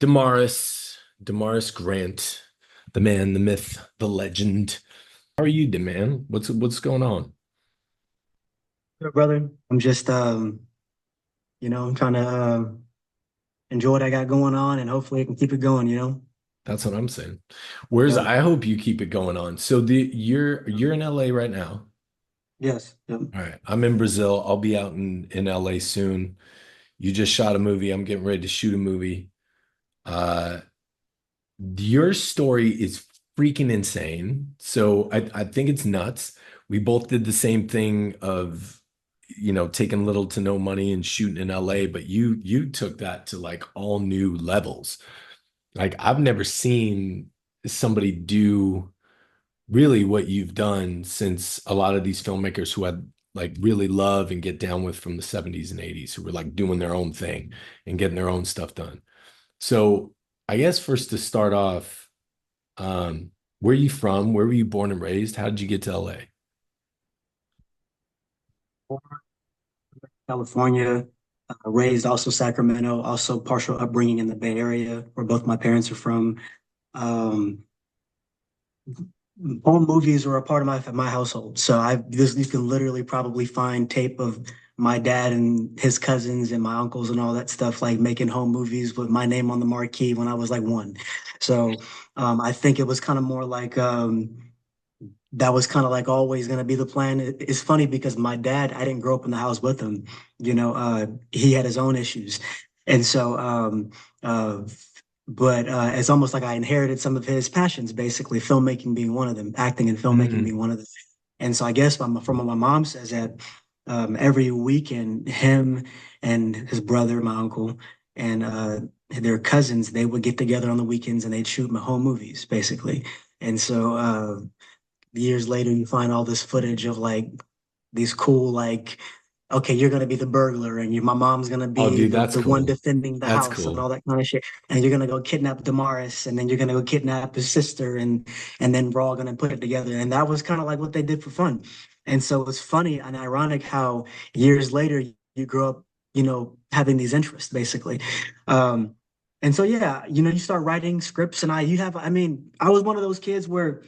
Damarrus Grant, the man, the myth, the legend. How are you, man? What's going on? Good, brother. I'm just I'm trying to enjoy what I got going on and hopefully I can keep it going. That's what I'm saying. Where's Yep. I hope you keep it going on. So you're in LA right now. Yes. Yep. All right. I'm in Brazil. I'll be out in LA soon. You just shot a movie. I'm getting ready to shoot a movie. Uh your story is freaking insane. So I think it's nuts. We both did the same thing of taking little to no money and shooting in LA, but you took that to like all new levels. Like I've never seen somebody do really what you've done since a lot of these filmmakers who I like really love and get down with from the 70s and 80s who were like doing their own thing and getting their own stuff done. So I guess first to start off, where are you from? Where were you born and raised? How did you get to LA? California, raised also Sacramento, also partial upbringing in the Bay Area where both my parents are from. Um, Home movies were a part of my household. So you can literally probably find tape of my dad and his cousins and my uncles and all that stuff like making home movies with my name on the marquee when I was like one. So I think it was kind of more like that was kind of like always going to be the plan. It's funny because my dad, I didn't grow up in the house with him. He had his own issues, and so uh, but it's almost like I inherited some of his passions, basically filmmaking being one of them, acting and filmmaking Mm, being one of them. And so I guess from what my mom says that every weekend, him and his brother, my uncle, and their cousins, they would get together on the weekends and they'd shoot my home movies, basically. And so years later, you find all this footage of like these cool like okay, you're gonna be the burglar and my mom's gonna oh, be dude, the that's one cool. defending the That's house and cool. all that kind of shit. And you're gonna go kidnap Damarrus and then you're gonna go kidnap his sister and then we're all gonna put it together. And that was kind of like what they did for fun. And so it's funny and ironic how years later you grow up, having these interests basically. Um, and so yeah, you start writing scripts and I mean, I was one of those kids where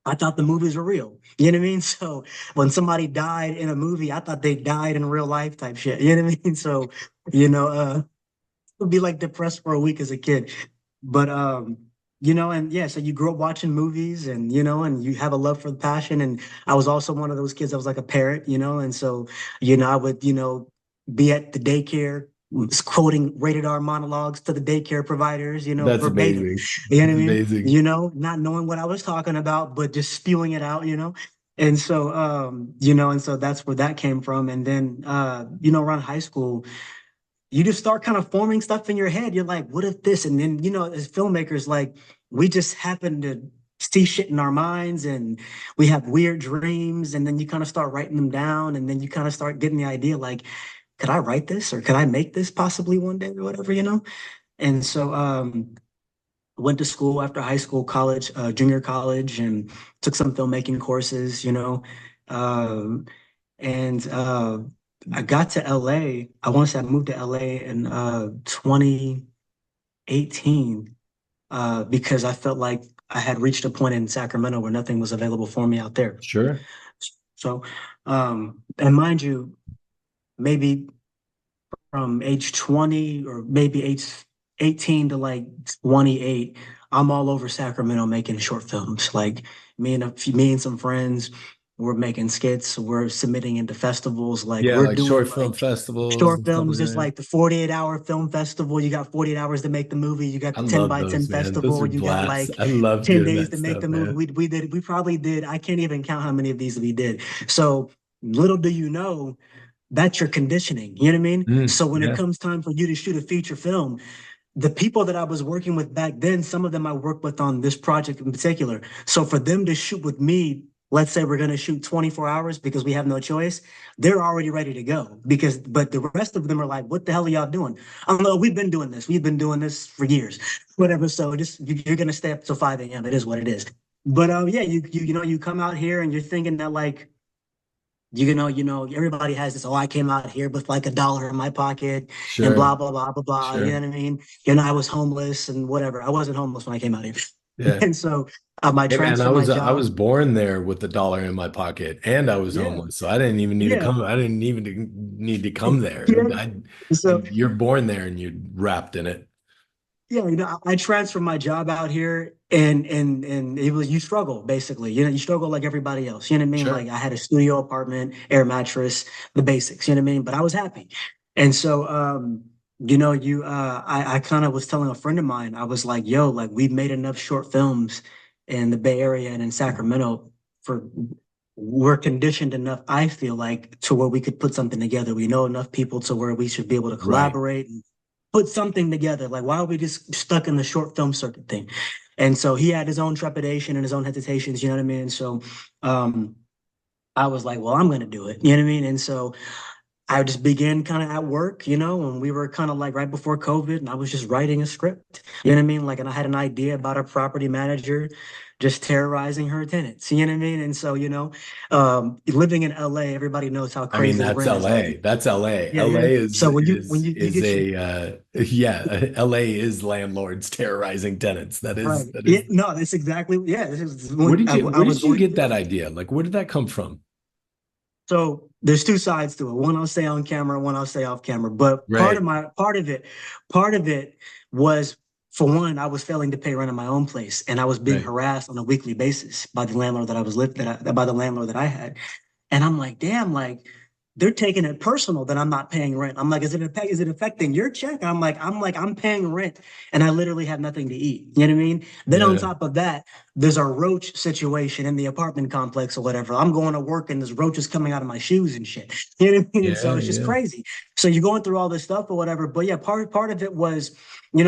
I thought the movies were real. You know what I mean? So when somebody died in a movie, I thought they died in real life type shit. You know what I mean? So, would be like depressed for a week as a kid. But and yeah, so you grew up watching movies and and you have a love for the passion. And I was also one of those kids that was like a parrot, and so, I would, be at the daycare quoting rated R monologues to the daycare providers, That's verbatim. amazing. You know That's what I mean? amazing. Not knowing what I was talking about, but just spewing it out. And so, and so that's where that came from. And then, around high school, you just start kind of forming stuff in your head. You're like, what if this? And then, as filmmakers, like we just happen to see shit in our minds and we have weird dreams. And then you kind of start writing them down. And then you kind of start getting the idea like, could I write this or could I make this possibly one day or whatever? And so went to school after high school, college, junior college, and took some filmmaking courses. Um, and I got to LA. I want to say I moved to LA in 2018 because I felt like I had reached a point in Sacramento where nothing was available for me out there. Sure. So, and mind you, maybe from age 20 or maybe age 18 to like 28, I'm all over Sacramento making short films. Like me and some friends, we're making skits, we're submitting into festivals, like Yeah, we're like doing short film like festivals short and stuff like films, just that. like the 48-hour film festival. You got 48 hours to make the movie. You got I the 10 love by 10 those, man. Those festival. are You got blasts. like I love 10 doing days that to make the stuff, movie. man. We probably did. I can't even count how many of these we did. So little do you know, that's your conditioning. You know what I mean? Mm, So when it yeah, comes time for you to shoot a feature film, the people that I was working with back then, some of them I worked with on this project in particular. So for them to shoot with me, let's say we're going to shoot 24 hours because we have no choice, they're already ready to go. But the rest of them are like, what the hell are y'all doing? I'm like, we've been doing this. We've been doing this for years, whatever. So just you're going to stay up till 5 a.m. It is what it is. But yeah, you come out here and you're thinking that like everybody has this, oh, I came out here with like $1 in my pocket and blah, Sure, blah, blah, blah, blah. You know sure. what I mean? I was homeless and whatever. I wasn't homeless when I came out here. Yeah. And so my Hey man, transfer, my I job, was born there with $1 in my pocket and I was yeah, homeless. So I didn't even need to yeah, come. I didn't even need to come there. yeah. So You're born there and you're wrapped in it. yeah, I transferred my job out here, and it was, you struggle basically. You struggle like everybody else. You know what I mean? Like Sure. I had a studio apartment, air mattress, the basics. You know what I mean? But I was happy, and so I kind of was telling a friend of mine, I was like, yo, like we've made enough short films in the Bay Area and in Sacramento for. We're conditioned enough, I feel like, to where we could put something together. We know enough people to where we should be able to Right. collaborate put something together. Like, why are we just stuck in the short film circuit thing? And so he had his own trepidation and his own hesitations, you know what I mean? So um, I was like, well, I'm going to do it, you know what I mean? And so I just began kind of at work, and we were kind of like right before COVID, and I was just writing a script, you know what I mean? Like, and I had an idea about a property manager just terrorizing her tenants, you know what I mean? And so, living in LA, everybody knows how I mean, crazy the that's rent is. Like, LA. That's LA. yeah, yeah. LA So when you is get your a yeah, LA is landlords terrorizing tenants. right. That Yeah, is no, that's exactly, yeah. This is where when did I where was did you going get through that it. idea? Like where did that come from? So there's two sides to it. One I'll say on camera, one I'll say off camera. But Right. part of it was, for one, I was failing to pay rent in my own place, and I was being Right. harassed on a weekly basis by the landlord that I was living by the landlord that I had. And I'm like, damn, like they're taking it personal that I'm not paying rent. I'm like, is it affecting your check? I'm paying rent and I literally have nothing to eat. You know what I mean? Then on Yeah. top of that, there's a roach situation in the apartment complex or whatever. I'm going to work and there's roaches coming out of my shoes and shit. You know what I mean? And so Yeah, it's just yeah. crazy. So you're going through all this stuff or whatever. But yeah, part of it was,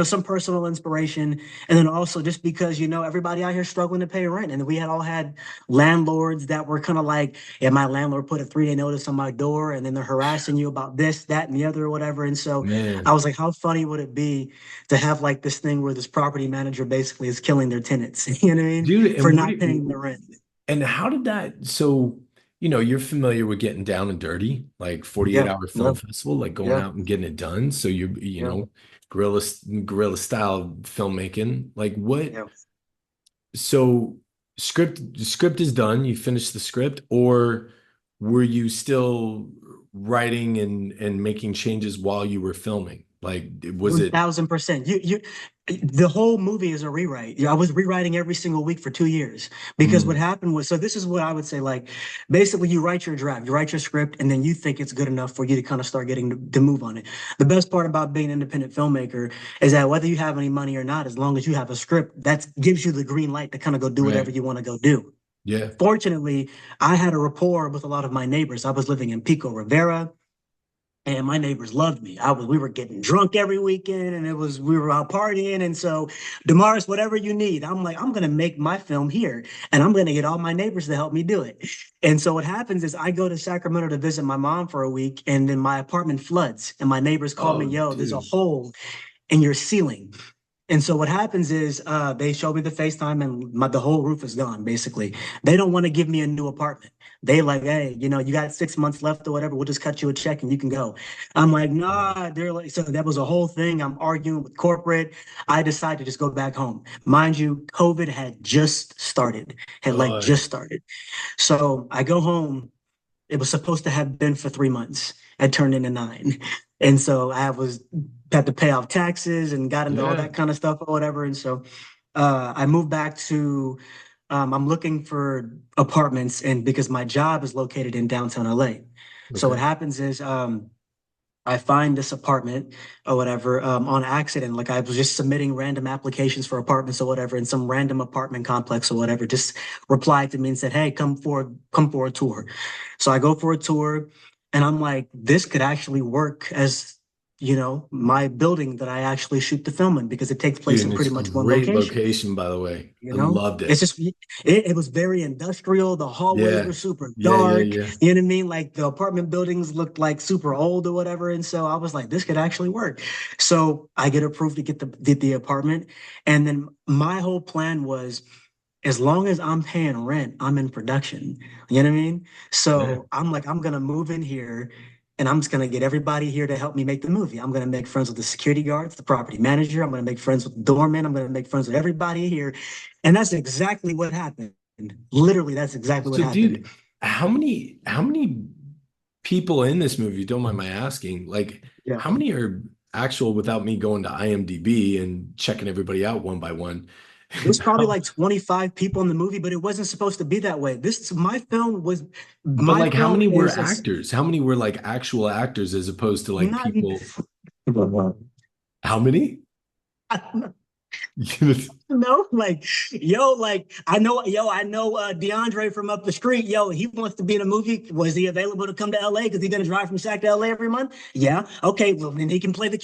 some personal inspiration. And then also just because, everybody out here struggling to pay rent. And we had all had landlords that were kind of like, yeah, my landlord put a 3-day notice on my door and then they're harassing you about this, that, and the other or whatever. And so I Man. was like, how funny would it be to have like this thing where this property manager basically is killing their tenants, you know what I mean? Dude, For and not paying the rent. and how did that so you're familiar with getting down and dirty, like 48 Yeah, hour film yeah, festival, like going yeah, out and getting it done. So yeah, guerrilla guerrilla style filmmaking. Like what yeah. so script is done, you finished the script, or were you still writing and making changes while you were filming? Like was it 1,000%. The whole movie is a rewrite. Yeah, I was rewriting every single week for 2 years because what mm, happened was, so this is what I would say, like, basically you write your draft, you write your script, and then you think it's good enough for you to kind of start getting to move on it. The best part about being an independent filmmaker is that whether you have any money or not, as long as you have a script, that gives you the green light to kind of go do whatever right? you want to go do. Yeah. Fortunately, I had a rapport with a lot of my neighbors. I was living in Pico Rivera, and my neighbors loved me. We were getting drunk every weekend, and we were out partying. And so, Damarrus, whatever you need, I'm like, I'm gonna make my film here, and I'm gonna get all my neighbors to help me do it. And so what happens is I go to Sacramento to visit my mom for a week, and then my apartment floods, and my neighbors call me, Oh, yo, there's a dude. hole in your ceiling. And so what happens is they show me the FaceTime and the whole roof is gone, basically. They don't want to give me a new apartment. They like, hey, you got 6 months left or whatever. We'll just cut you a check and you can go. I'm like, nah. They're like, so that was a whole thing. I'm arguing with corporate. I decided to just go back home. Mind you, COVID had like Oh, just started. So I go home. It was supposed to have been for 3 months. I turned into 9. And so I had to pay off taxes and got into all yeah. that kind of stuff or whatever. And so I moved back to I'm looking for apartments and because my job is located in downtown LA. So what Okay. happens is I find this apartment or whatever on accident. Like I was just submitting random applications for apartments or whatever, and some random apartment complex or whatever just replied to me and said, "Hey, come for a tour." So I go for a tour, and I'm like, "This could actually work as." My building that I actually shoot the film in because it takes Dude, place in and it's pretty much one great location. location, by the way. You I know, loved it's it. just it was very industrial. The hallways Yeah. were super Yeah, yeah, dark. yeah. You know what I mean? Like the apartment buildings looked like super old or whatever. And so I was like, this could actually work. So I get approved to get the apartment. And then my whole plan was as long as I'm paying rent, I'm in production. You know what I mean? Yeah. So I'm like, I'm gonna move in here and I'm just gonna get everybody here to help me make the movie. I'm gonna make friends with the security guards, the property manager. I'm gonna make friends with the doorman. I'm gonna make friends with everybody here. And that's exactly what happened. Literally, that's exactly what So, happened. dude, how many people in this movie, don't mind my asking, like Yeah. how many are actual without me going to IMDb and checking everybody out one by one? There's probably How- like 25 people in the movie, but it wasn't supposed to be that way. This but my like how film many were is a, actors? How many were like actual actors as opposed to like not people? How many? No, like, I know DeAndre from up the street. Yo, he wants to be in a movie. Was he available to come to LA? Because he's gonna drive from Sac to LA every month. Yeah, okay. Well, then he can play the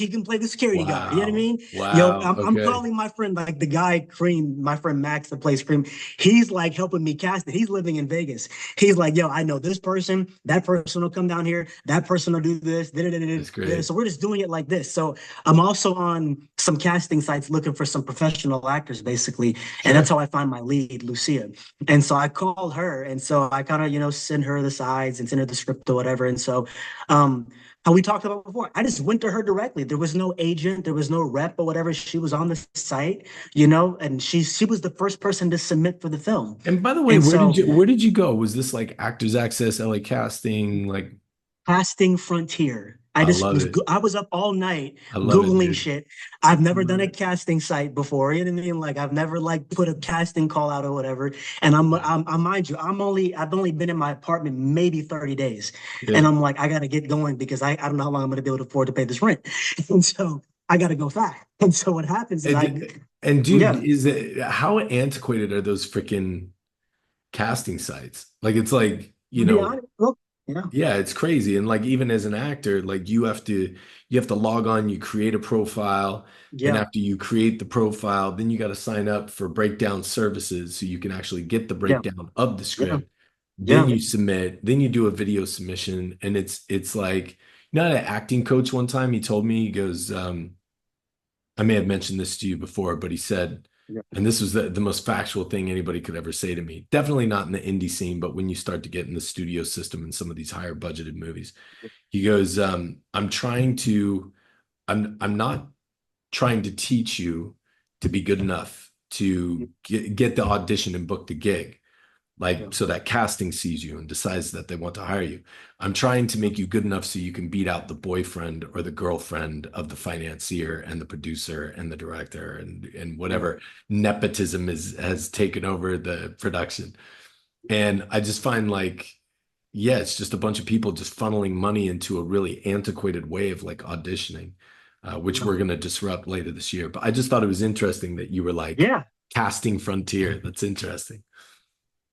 security guard. You know what I Wow. mean? Yo, Wow. I'm Okay. calling my friend, like the guy Cream, my friend Max that plays Cream. He's like helping me cast it. He's living in Vegas. He's like, yo, I know this person. That person will come down here. That person will do this. Da, da, da, da, That's da. great. So we're just doing it like this. So I'm also on some casting sites looking for some professional actors, basically, and that's Sure. how I find my lead, Lucia. And so I called her, and so I kind of, send her the sides and send her the script or whatever. And so, how we talked about before, I just went to her directly. There was no agent, there was no rep or whatever. She was on the site, and she was the first person to submit for the film. And by the way, And so where did you go? Was this like Actors Access, LA Casting? Like, Casting Frontier. I love it. I was up all night I love it, Googling dude. shit. I've I never done love a it. casting site before. You know what I mean? Like I've never like put a casting call out or whatever. And Yeah. I mind you, I've only been in my apartment maybe 30 days. And Yeah. I'm like, I gotta get going because I don't know how long I'm gonna be able to afford to pay this rent. And so I gotta go fast. And so what happens is And dude, yeah, is it how antiquated are those freaking casting sites? Like it's like, to be honest, look, yeah, yeah, it's crazy. And like even as an actor, like you have to log on, you create a profile, and yeah, after you create the profile, then you got to sign up for breakdown services so you can actually get the yeah, breakdown of the yeah, script. Then yeah, you submit, then you do a video submission, and it's like, an acting coach one time he told me, he goes, I may have mentioned this to you before, but he said, yeah, and this was the most factual thing anybody could ever say to me. Definitely not in the indie scene, but when you start to get in the studio system and some of these higher budgeted movies, he goes, I'm not trying to teach you to be good enough to get the audition and book the gig yeah, like so that casting sees you and decides that they want to hire you. I'm trying to make you good enough so you can beat out the boyfriend or the girlfriend of the financier and the producer and the director and yeah, whatever nepotism is has taken over the production. And I just find like, yeah, it's just a bunch of people just funneling money into a really antiquated way of like auditioning, which yeah. we're going to disrupt later this year. But I just thought it was interesting that you were like Yeah. casting frontier. That's interesting.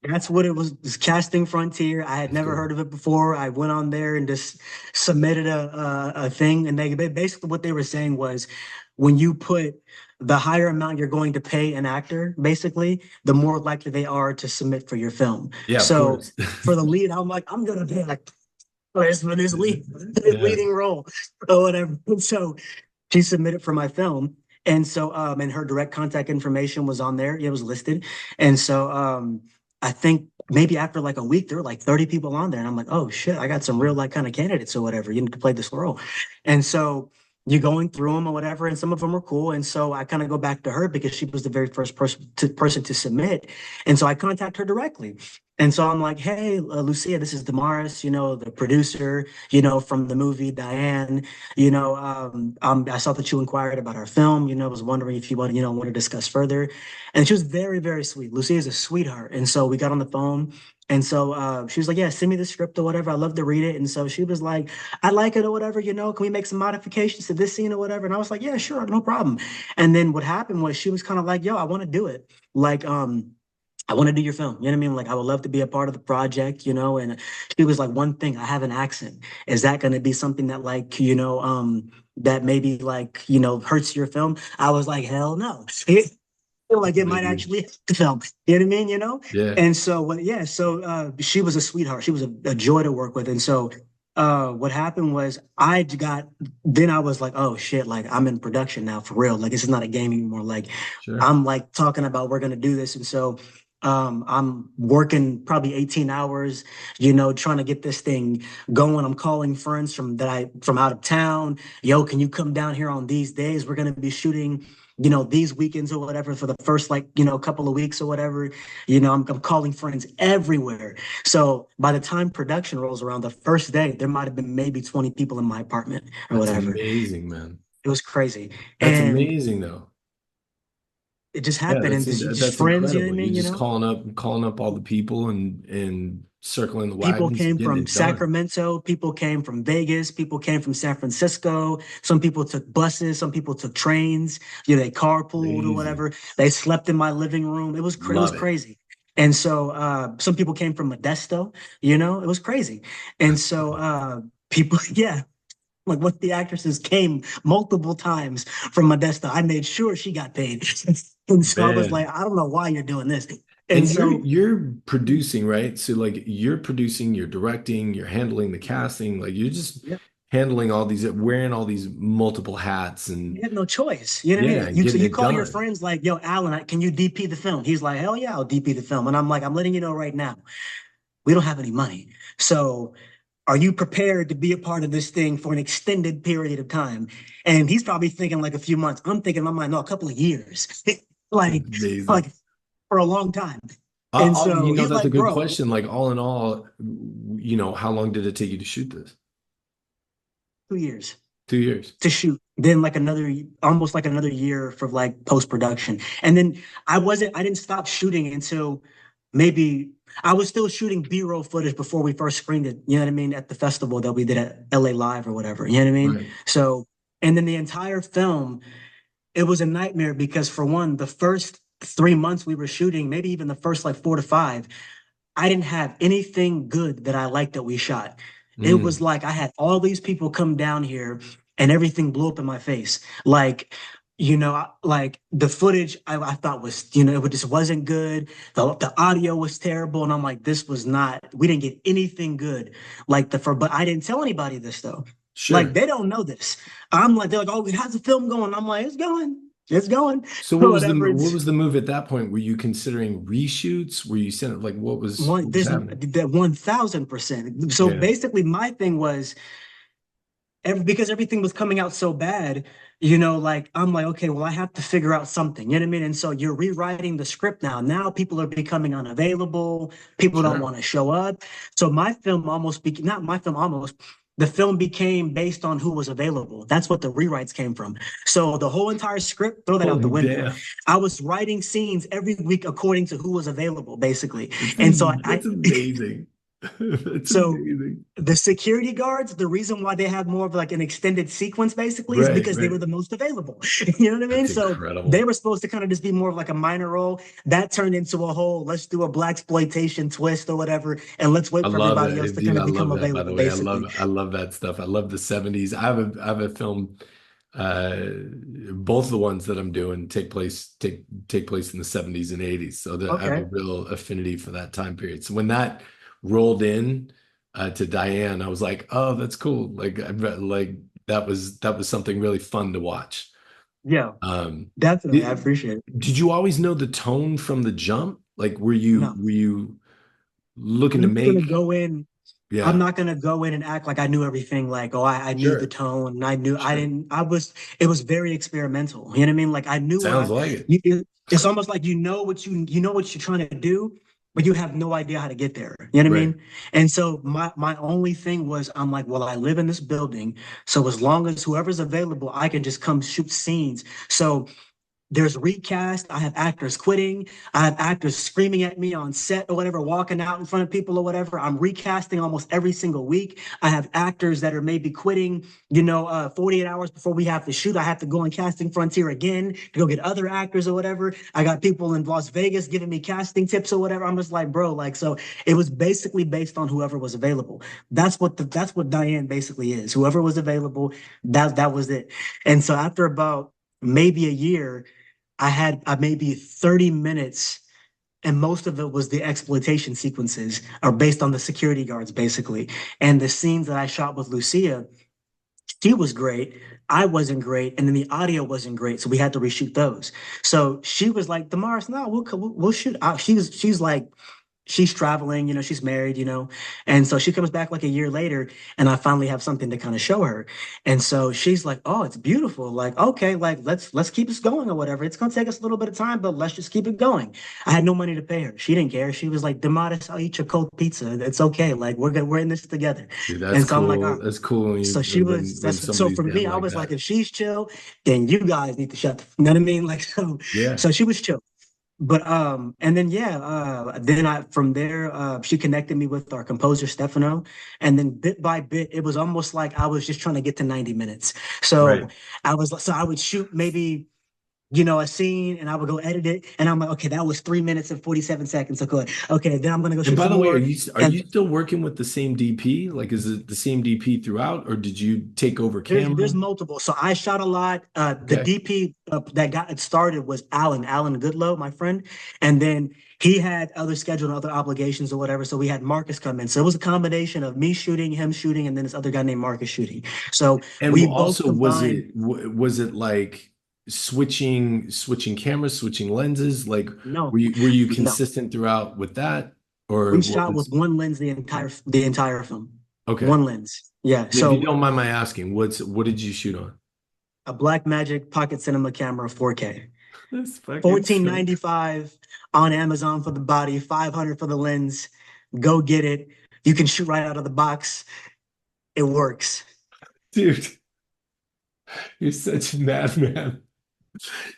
That's what it was Casting Frontier. I had That's never cool. heard of it before. I went on there and just submitted a thing, and they basically what they were saying was, when you put the higher amount you're going to pay an actor, basically, the more likely they are to submit for your film. Yeah, of So course. for the lead, I'm like, I'm gonna pay like for this lead, this Yeah. leading role or whatever. So she submitted for my film. And so, and her direct contact information was on there. It was listed. And so, I think maybe after like a week, there were like 30 people on there. And I'm like, oh shit, I got some real like kind of candidates or whatever, to play this role. And so you're going through them or whatever, and some of them are cool. And so I kind of go back to her because she was the very first person to submit. And so I contact her directly. And so I'm like, hey, Lucia, this is Damarrus, the producer, from the movie Diane. I saw that you inquired about our film. Was wondering if you want to discuss further. And she was very, very sweet. Lucia is a sweetheart. And so we got on the phone. And so she was like, yeah, send me the script or whatever. I love to read it. And so she was like, I like it or whatever, can we make some modifications to this scene or whatever? And I was like, yeah, sure, no problem. And then what happened was she was kind of like, yo, I want to do it. Like, I want to do your film. You know what I mean? Like, I would love to be a part of the project, and she was like, one thing, I have an accent. Is that going to be something that, like, that maybe, like, hurts your film? I was like, hell no. Like, it might Maybe. actually hit the film. You know what I mean? Yeah. And so, well, yeah, so she was a sweetheart. She was a joy to work with. And so, what happened was then I was like, oh shit, like, I'm in production now for real. Like, this is not a game anymore. Like, Sure. I'm like talking about we're going to do this. And so, I'm working probably 18 hours, trying to get this thing going. I'm calling friends from out of town. Yo, can you come down here on these days? We're gonna be shooting, these weekends or whatever for the first like, couple of weeks or whatever. I'm calling friends everywhere. So by the time production rolls around, the first day, there might have been maybe 20 people in my apartment or That's whatever. amazing, man. It was crazy. That's And amazing, though. it just Yeah, happened. And just that's friends, you know what incredible. I You're mean? just calling up all the people and circling the People wagons and came getting from it done. Sacramento, people came from Vegas, people came from San Francisco. Some people took buses, some people took trains. They carpooled or Amazing. whatever. They slept in my living room. It was Love it. crazy. And so some people came from Modesto. It was crazy. And That's so cool. people, yeah, like one of the actresses came multiple times from Modesto. I made sure she got paid. And so I was like, Man. I don't know why you're doing this. And And so you're producing, right? So like you're producing, you're directing, you're handling the casting, like you're just yeah, handling all these, wearing all these multiple hats you and have no choice. You know what I yeah, mean? and So getting you it call your done. friends like, yo, Alan, can you DP the film? He's like, hell yeah, I'll DP the film. And I'm like, I'm letting you know right now, we don't have any money. So are you prepared to be a part of this thing for an extended period of time? And he's probably thinking like a few months. I'm thinking in my mind, no, a couple of years. That's like, amazing. like for a long time. And so he's That's a like, good bro, question. Like all in all, how long did it take you to shoot this? 2 years 2 years. to shoot. Then like almost like another year for like post production. And then I didn't stop shooting until maybe I was still shooting B-roll footage before we first screened it. You know what I mean? At the festival that we did at LA Live or whatever. You know what I mean? Right. So, and then the entire film, it was a nightmare because for one, the first 3 months we were shooting, maybe even the first like 4 to 5, I didn't have anything good that I liked that we shot. It was Mm, like I had all these people come down here and everything blew up in my face. Like, like the footage I thought was, it just wasn't good. The audio was terrible. And I'm like, we didn't get anything good. But I didn't tell anybody this though. Like, sure. they don't know this. They're like, oh, how's the film going? I'm like, it's going. It's going. So Whatever. what It's was the move at that point? Were you considering reshoots? Were you sent like what was happening? that 1000%. So Yeah. basically, my thing was because everything was coming out so bad, like I'm like, okay, well, I have to figure out something. You know what I mean? And so you're rewriting the script now. Now people are becoming unavailable. People don't Sure. want to show up. So my film not my film almost. The film became based on who was available. That's what the rewrites came from. So the whole entire script, throw that out the Holy window. damn. I was writing scenes every week according to who was available, basically. And so That's amazing. That's so amazing. the security guards, the reason why they have more of like an extended sequence basically is Right, because they right. were the most available. You know what I mean? That's So they incredible. were supposed to kind of just be more of like a minor role. That turned into a whole let's do a black exploitation twist or whatever, and let's I wait for love everybody else it. to Dude, kind I of love become that, by the available, way. basically. I love that stuff. I love the 70s. I have a film, uh, both the ones that I'm doing take place in the 70s and 80s. So that I have a Okay. real affinity for that time period. So when that rolled in to Diane, I was like, oh, that's cool. Like that was something really fun to watch. Yeah, Um, definitely. I did, appreciate it. did you always know the tone from the jump? Like, No, were you looking I'm to not gonna make? go in. I'm Yeah, not gonna go in and act like I knew everything. Like, oh, I knew the sure, tone, and I knew I sure. didn't. It was very experimental. You know what I mean? Like, I knew what Sounds like it. it's almost like you know what you're trying to do, but you have no idea how to get there. You know what I Right. mean? And so my only thing was, I'm like, well, I live in this building, so as long as whoever's available, I can just come shoot scenes. So there's recast. I have actors quitting. I have actors screaming at me on set or whatever, walking out in front of people or whatever. I'm recasting almost every single week. I have actors that are maybe quitting, 48 hours before we have to shoot. I have to go on Casting Frontier again to go get other actors or whatever. I got people in Las Vegas giving me casting tips or whatever. I'm just like, bro, like, so it was basically based on whoever was available. That's what Diane basically is. Whoever was available, that was it. And so after about maybe a year, I had maybe 30 minutes, and most of it was the exploitation sequences are based on the security guards, basically. And the scenes that I shot with Lucia, She was great. I wasn't great, and then the audio wasn't great, so we had to reshoot those. So she was like, "Damarrus, no, we'll shoot." She's like, she's traveling, she's married, and so she comes back like a year later, and I finally have something to kind of show her, and so she's like, "Oh, it's beautiful. Like, okay, like let's keep this going or whatever. It's gonna take us a little bit of time, but let's just keep it going." I had no money to pay her. She didn't care. She was like, "Damarrus, I'll eat your cold pizza. It's okay. Like, we're good. We're in this together." Dude, that's And so I'm like, "All cool. right." That's cool when So you she was when that's so somebody's for down me, I like was like, that. if she's chill, then you guys need to shut the, you know what I mean? Like so Yeah. so she was chill. But and then yeah, then I from there she connected me with our composer Stefano, and then bit by bit it was almost like I was just trying to get to 90 minutes. Right. So I would shoot maybe a scene and I would go edit it and I'm like, okay, that was 3 minutes and 47 seconds. So good. Okay, then I'm gonna go And shoot by some the way, more. are And you still working with the same DP? Like, is it the same DP throughout, or did you take over there's camera? multiple. So I shot a lot. The Okay. DP that got it started was Alan Goodlow, my friend, and then he had other scheduled other obligations or whatever. So we had Marcus come in. So it was a combination of me shooting, him shooting, and then this other guy named Marcus shooting. So And we both also, combined. was it like switching cameras, switching lenses? Like, No, were you no, consistent throughout with that, or we what shot with was one lens the entire film. okay? One lens. Yeah. And if you So don't mind my asking, what did you shoot on? a Blackmagic Pocket Cinema camera 4K. That's fucking sick. 14.95 on Amazon for the body, 500 for the lens. Go get it. You can shoot right out of the box. It works. Dude, you're such a madman.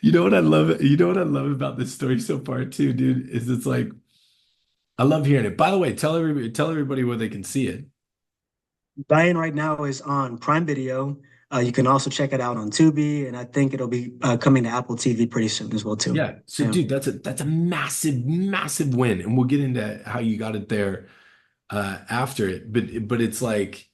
You know what I love? You know what I love about this story so far too, dude, is it's like I love hearing it. By the way, tell everybody where they can see it. Diane right now is on Prime Video. You can also check it out on Tubi, and I think it'll be coming to Apple TV pretty soon as well too. Yeah. So, Yeah. dude, that's a massive, massive win, and we'll get into how you got it there after it. But it's like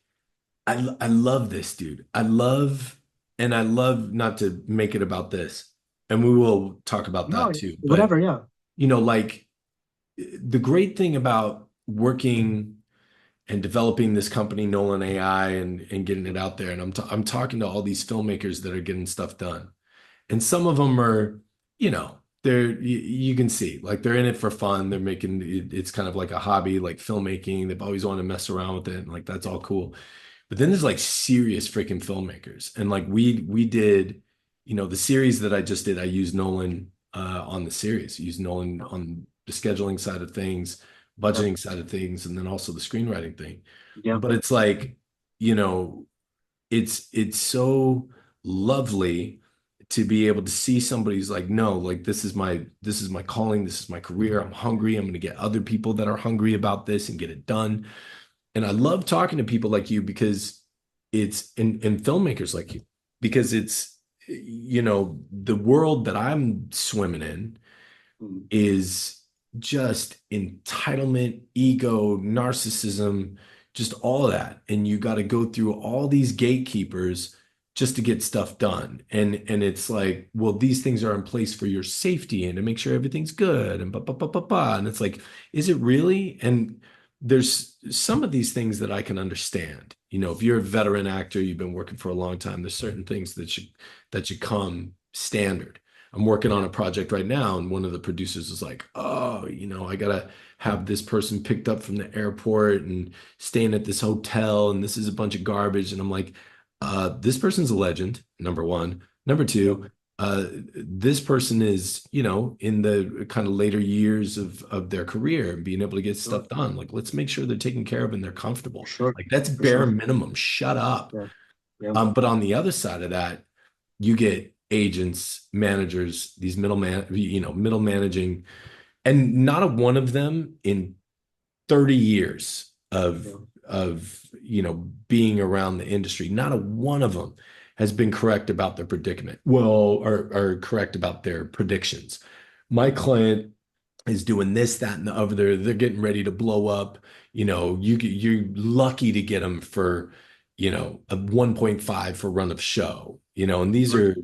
I love this, dude. I love not to make it about this, and we will talk about No, that too. But whatever. Yeah. like the great thing about working and developing this company, Nolan AI, and getting it out there, and I'm talking to all these filmmakers that are getting stuff done. And some of them are, you can see like they're in it for fun. They're making it's kind of like a hobby, like filmmaking. They've always wanted to mess around with it, and like that's all cool. But then there's like serious freaking filmmakers, and like we did, the series that I just did. I used Nolan on the series. I used Nolan on the scheduling side of things, Yeah. budgeting side of things, and then also the screenwriting thing. Yeah. But it's like, you know, it's so lovely to be able to see somebody's like, no, like this is my calling, this is my career. I'm hungry. I'm going to get other people that are hungry about this and get it done. And I love talking to people like you because it's and filmmakers like you because it's the world that I'm swimming in Mm. is just entitlement, ego, narcissism, just all of that. And you got to go through all these gatekeepers just to get stuff done. And it's like, well, these things are in place for your safety and to make sure everything's good and blah, blah, blah, blah, blah. And it's like, is it really? And there's some of these things that I can understand. If you're a veteran actor, you've been working for a long time, there's certain things that should come standard. I'm working on Yeah. a project right now, and one of the producers was like, "Oh, I gotta have this person picked up from the airport and staying at this hotel, and this is a bunch of garbage." And I'm like, "This person's a legend, number one. Number Yeah. two, this person is, in the kind of later years of their career and being able to get Sure. stuff done. Like, let's make sure they're taken care of and they're For comfortable. sure. Like, that's For bare sure. minimum. Shut up." Yeah. Yeah. But on the other side of that, you get agents, managers, these middle managing, and not a one of them in 30 years Yeah. of being around the industry, not a one of them has been correct about their predicament. Well, or correct about their predictions. My client is doing this, that, and the other. They're getting ready to blow up. You're lucky to get them for, a 1.5 for run of show. And these Sure. are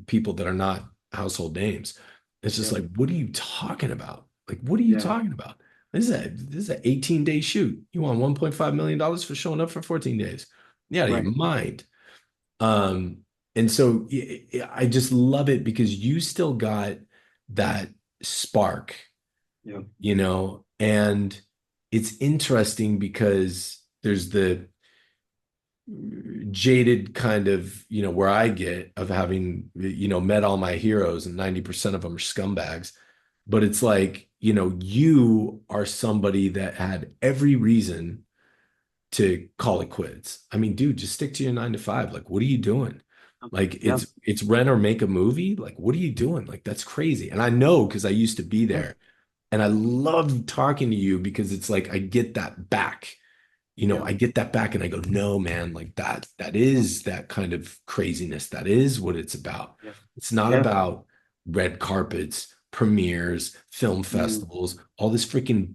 people that are not household names. It's just Yeah. like, what are you talking about? Like, what are you Yeah. talking about? This is an 18-day shoot. You want $1.5 million for showing up for 14 days? Yeah, out of your Right. mind. Um, and so I just love it because you still got that spark, Yeah. and it's interesting because there's the jaded kind of, where I get of having, met all my heroes and 90% of them are scumbags. But it's like, you are somebody that had every reason to call it quits. I mean, dude, just stick to your 9 to 5. Like, what are you doing? Like, Yeah. it's rent or make a movie. Like, what are you doing? Like, that's crazy. And I know because I used to be Yeah. there. And I love talking to you because it's like I get that back. Yeah. I get that back and I go, no, man, like that Yeah. is that kind of craziness. That is what it's about. Yeah. It's not Yeah. about red carpets, premieres, film Mm. festivals, all this freaking,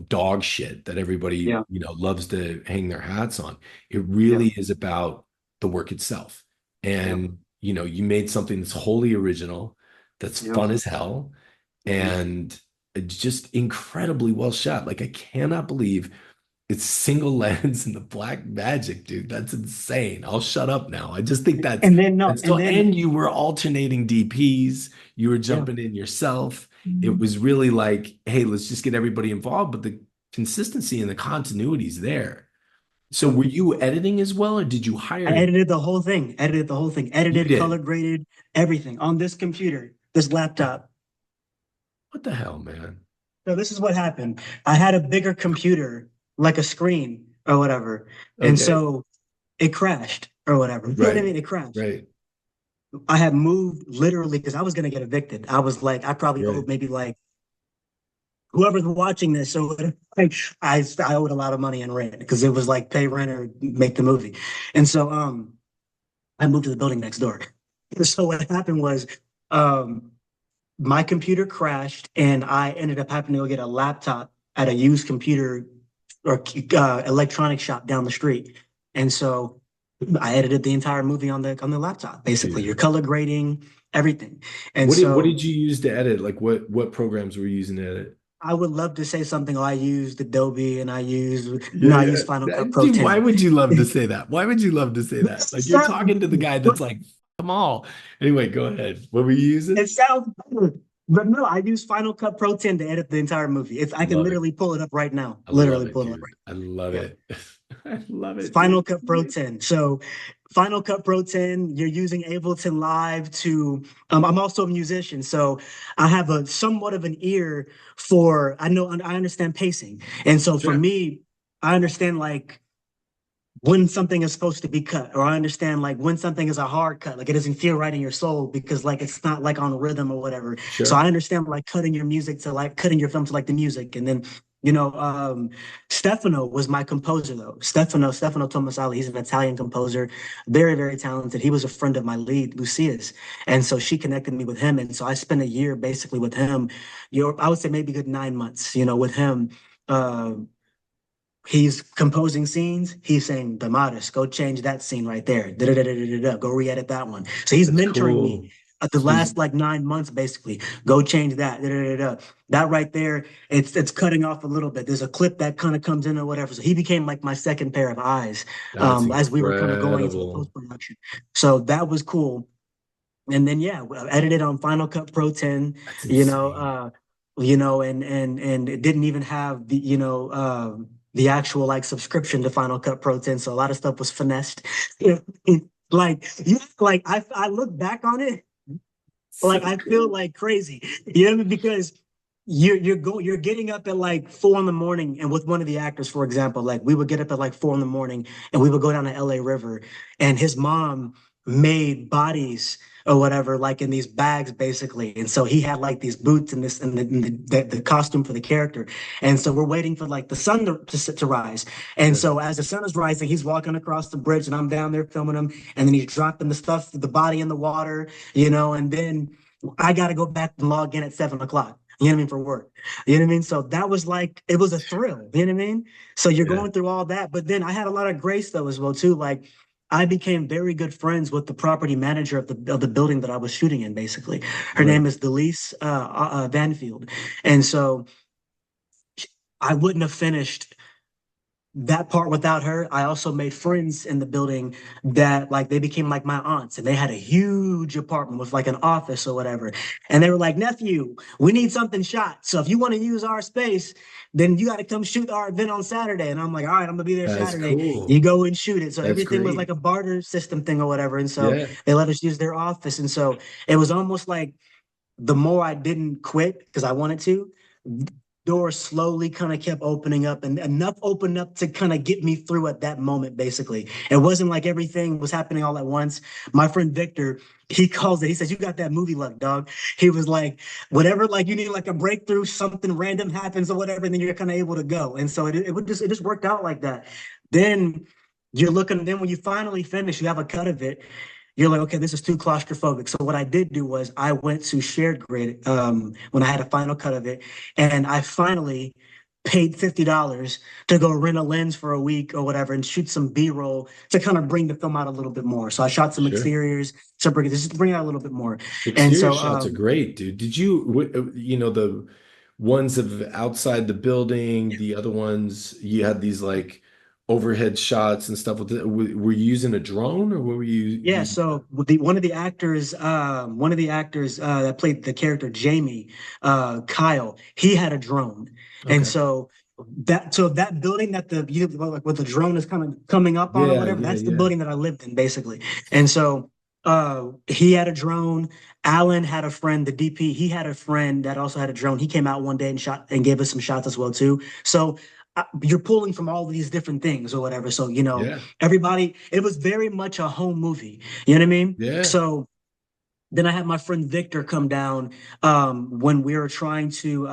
dog shit that everybody, Yeah. loves to hang their hats on. It Yeah. really is about the work itself. Yeah. And, you made something that's wholly original, that's Yeah. fun as hell, Mhm. and just incredibly well shot. Like I cannot believe it's single lens and the black magic, dude. That's insane. I'll shut up now. I just think And then no, that's and still, then and you were alternating DPs, you were yeah. jumping in yourself. It was really like, hey, let's just get everybody involved, but the consistency and the continuity is there. So Yeah. were you editing as well, or did you I hire? edited the whole thing, You edited, color did. graded, everything on this computer, this laptop. What the hell, man? So this is what happened. I had a bigger computer, like a screen or whatever. And Okay. so it crashed or whatever. You know what I Right. mean? It crashed. Right. I had moved literally because I was gonna get evicted. I was like, I probably owed Right. maybe like whoever's watching this. So like, I owed a lot of money in rent because it was like pay rent or make the movie. And so I moved to the building next door. So what happened was um my computer crashed and I ended up having to go get a laptop at a used computer or electronic shop down the street. And so I edited the entire movie on the laptop, basically. Your Dude. color grading, everything. And What did so you use to edit? Like what programs were you using to edit? I would love to say something. Oh, I used Adobe and I used Yeah, no, I yeah. used Final Cut Pro Dude, why 10. would you love to say that? Why would you love to say that? Like you're talking to the guy that's like, them all. Anyway, go ahead. What were you It using? sounds better. But no, I use Final Cut Pro 10 to edit the entire movie. It's I can Love it. literally pull it up right now. I love Literally it, pull it up dude. right I love now. Yeah. it. I love it, dude. Final Cut Pro 10. So Final Cut Pro 10, you're using Ableton Live to I'm also a musician, so I have a somewhat of an ear for I understand pacing. And so for Sure. me, I understand like when something is supposed to be cut, or I understand like when something is a hard cut, like it doesn't feel right in your soul because like it's not like on rhythm or whatever. So I Sure. understand like cutting your music to like cutting your film to like the music. And then, you know, Stefano was my composer though. Stefano Tomasali, he's an Italian composer, very, very talented. He was a friend of my lead, Lucia's. And so she connected me with him. And so I spent a year basically with him, I would say maybe a good 9 months, with him. Uh, He's composing scenes. He's saying, Damarrus, go change that scene right there. Da-da-da-da-da-da. Go re-edit that one. So he's That's mentoring me cool. at the So he's last like 9 months, basically. Go change that. Da-da-da-da. That right there, it's cutting off a little bit. There's a clip that kind of comes in or whatever. So he became like my second pair of eyes that's as we were kind of going into the incredible. post-production. So that was cool. And then yeah, I edited on Final Cut Pro 10, That's you know, insane. and it didn't even have the actual like subscription to Final Cut Pro 10. So a lot of stuff was finessed. Like I look back on it, So like I feel cool. like crazy. Because you're getting up at like 4 in the morning, and with one of the actors, for example, like we would get up at like 4 in the morning and we would go down to LA River, and his mom made bodies or whatever, like in these bags basically. And so he had like these boots and this and the costume for the character. And so we're waiting for like the sun to rise. And Sure. so as the sun is rising, he's walking across the bridge and I'm down there filming him. And then he's dropping the stuff, the body in the water, and then I got to go back and log in at 7 o'clock. You know what I mean? For work. You know what I mean? So that was like, it was a thrill. You know what I mean? So you're Yeah. going through all that. But then I had a lot of grace though as well too. Like I became very good friends with the property manager of the building that I was shooting in, basically. Her Right. name is Delise Vanfield. And so I wouldn't have finished that part without her, I also made friends in the building that like they became like my aunts and they had a huge apartment with like an office or whatever. And they were like, nephew, we need something shot. So if you want to use our space, then you got to come shoot our event on Saturday. And I'm like, all right, I'm gonna be there That's Saturday. You cool. go and shoot it. So That's everything was like great. a barter system thing or whatever. And so Yeah, they let us use their office. And so it was almost like the more I didn't quit because I wanted to, doors slowly kind of kept opening up and enough opened up to kind of get me through at that moment, basically. It wasn't like everything was happening all at once. My friend Victor, he calls it, he says, you got that movie luck, dog. He was like, whatever, like you need like a breakthrough, something random happens or whatever, and then you're kind of able to go. And so it just worked out like that. Then you're looking, then when you finally finish, you have a cut of it, you're like, okay, this is too claustrophobic. So what I did do was I went to shared grid when I had a final cut of it, and I finally paid $50 to go rent a lens for a week or whatever and shoot some B-roll to kind of bring the film out a little bit more. So I shot some sure. exteriors to bring it out a little bit more. And Exterior so shots are great, dude. Did you, you know, the ones of outside the building, the other ones, you had these like overhead shots and stuff with it. Were you using a drone or what were you yeah, using? so one of the actors that played the character Jamie, Kyle, he had a drone, and Okay. so that building that the you like what the drone is kind of coming up on or Yeah, whatever, yeah, that's the yeah. building that I lived in basically, and so he had a drone. Alan had a friend, the DP, he had a friend that also had a drone. He came out one day and shot and gave us some shots as well too. So you're pulling from all these different things or whatever. So Yeah. everybody, it was very much a home movie. You know what I mean? Yeah. So then I had my friend Victor come down when we were trying to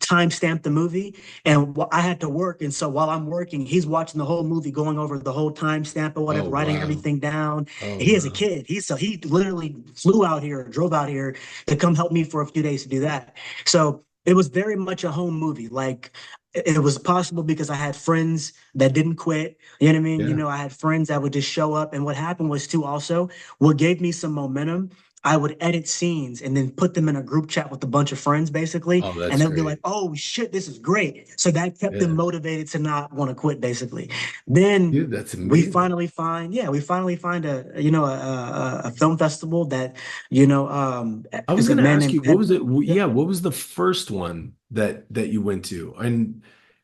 timestamp the movie, and I had to work. And so while I'm working, he's watching the whole movie, going over the whole timestamp or Oh, whatever, writing wow. everything down. Oh, And he has a wow. kid. He literally flew out here, drove out here to come help me for a few days to do that. So it was very much a home movie. Like it was possible because I had friends that didn't quit. You know what I mean? Yeah. I had friends that would just show up. And what happened was too also what gave me some momentum, I would edit scenes and then put them in a group chat with a bunch of friends, basically. Oh, And that's they would be like, great. oh shit, this is great. So that kept them Yeah. motivated to not want to quit, basically. Then Dude, that's amazing. we finally find a film festival that, I was is a going to man ask named you, what Ed. was it? Yeah. Yeah, what was the first one that you went to?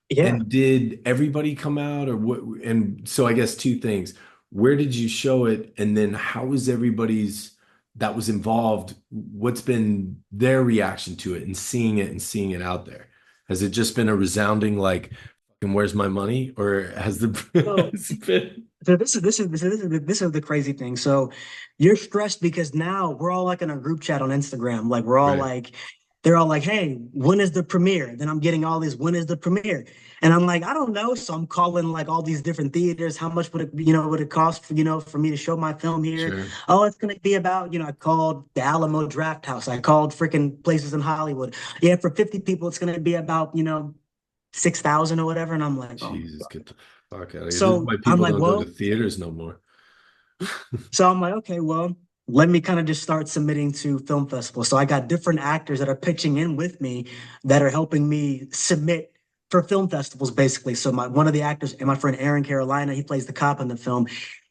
Yeah. And did everybody come out or what? And so I guess two things. Where did you show it? And then how was everybody's that was involved? What's been their reaction to it and seeing it out there? Has it just been a resounding like, "Fucking where's my money?" Or has the So has it been So this is the crazy thing. So you're stressed because now we're all like in a group chat on Instagram. Like right? they're all like, "Hey, when is the premiere?" Then I'm getting all these, "When is the premiere?" And I'm like, "I don't know." So I'm calling like all these different theaters. How much would would it cost for for me to show my film here? Sure. Oh, it's gonna be about I called the Alamo Draft House. I called freaking places in Hollywood. Yeah, for 50 people, it's gonna be about 6,000 or whatever. And I'm like, oh. Jesus, get the fuck out of here. This is So why I'm people like, don't go to well. theaters no more. So I'm like, okay, well, let me kind of just start submitting to film festivals. So I got different actors that are pitching in with me that are helping me submit for film festivals, basically. So my one of the actors and my friend Aaron Carolina, he plays the cop in the film.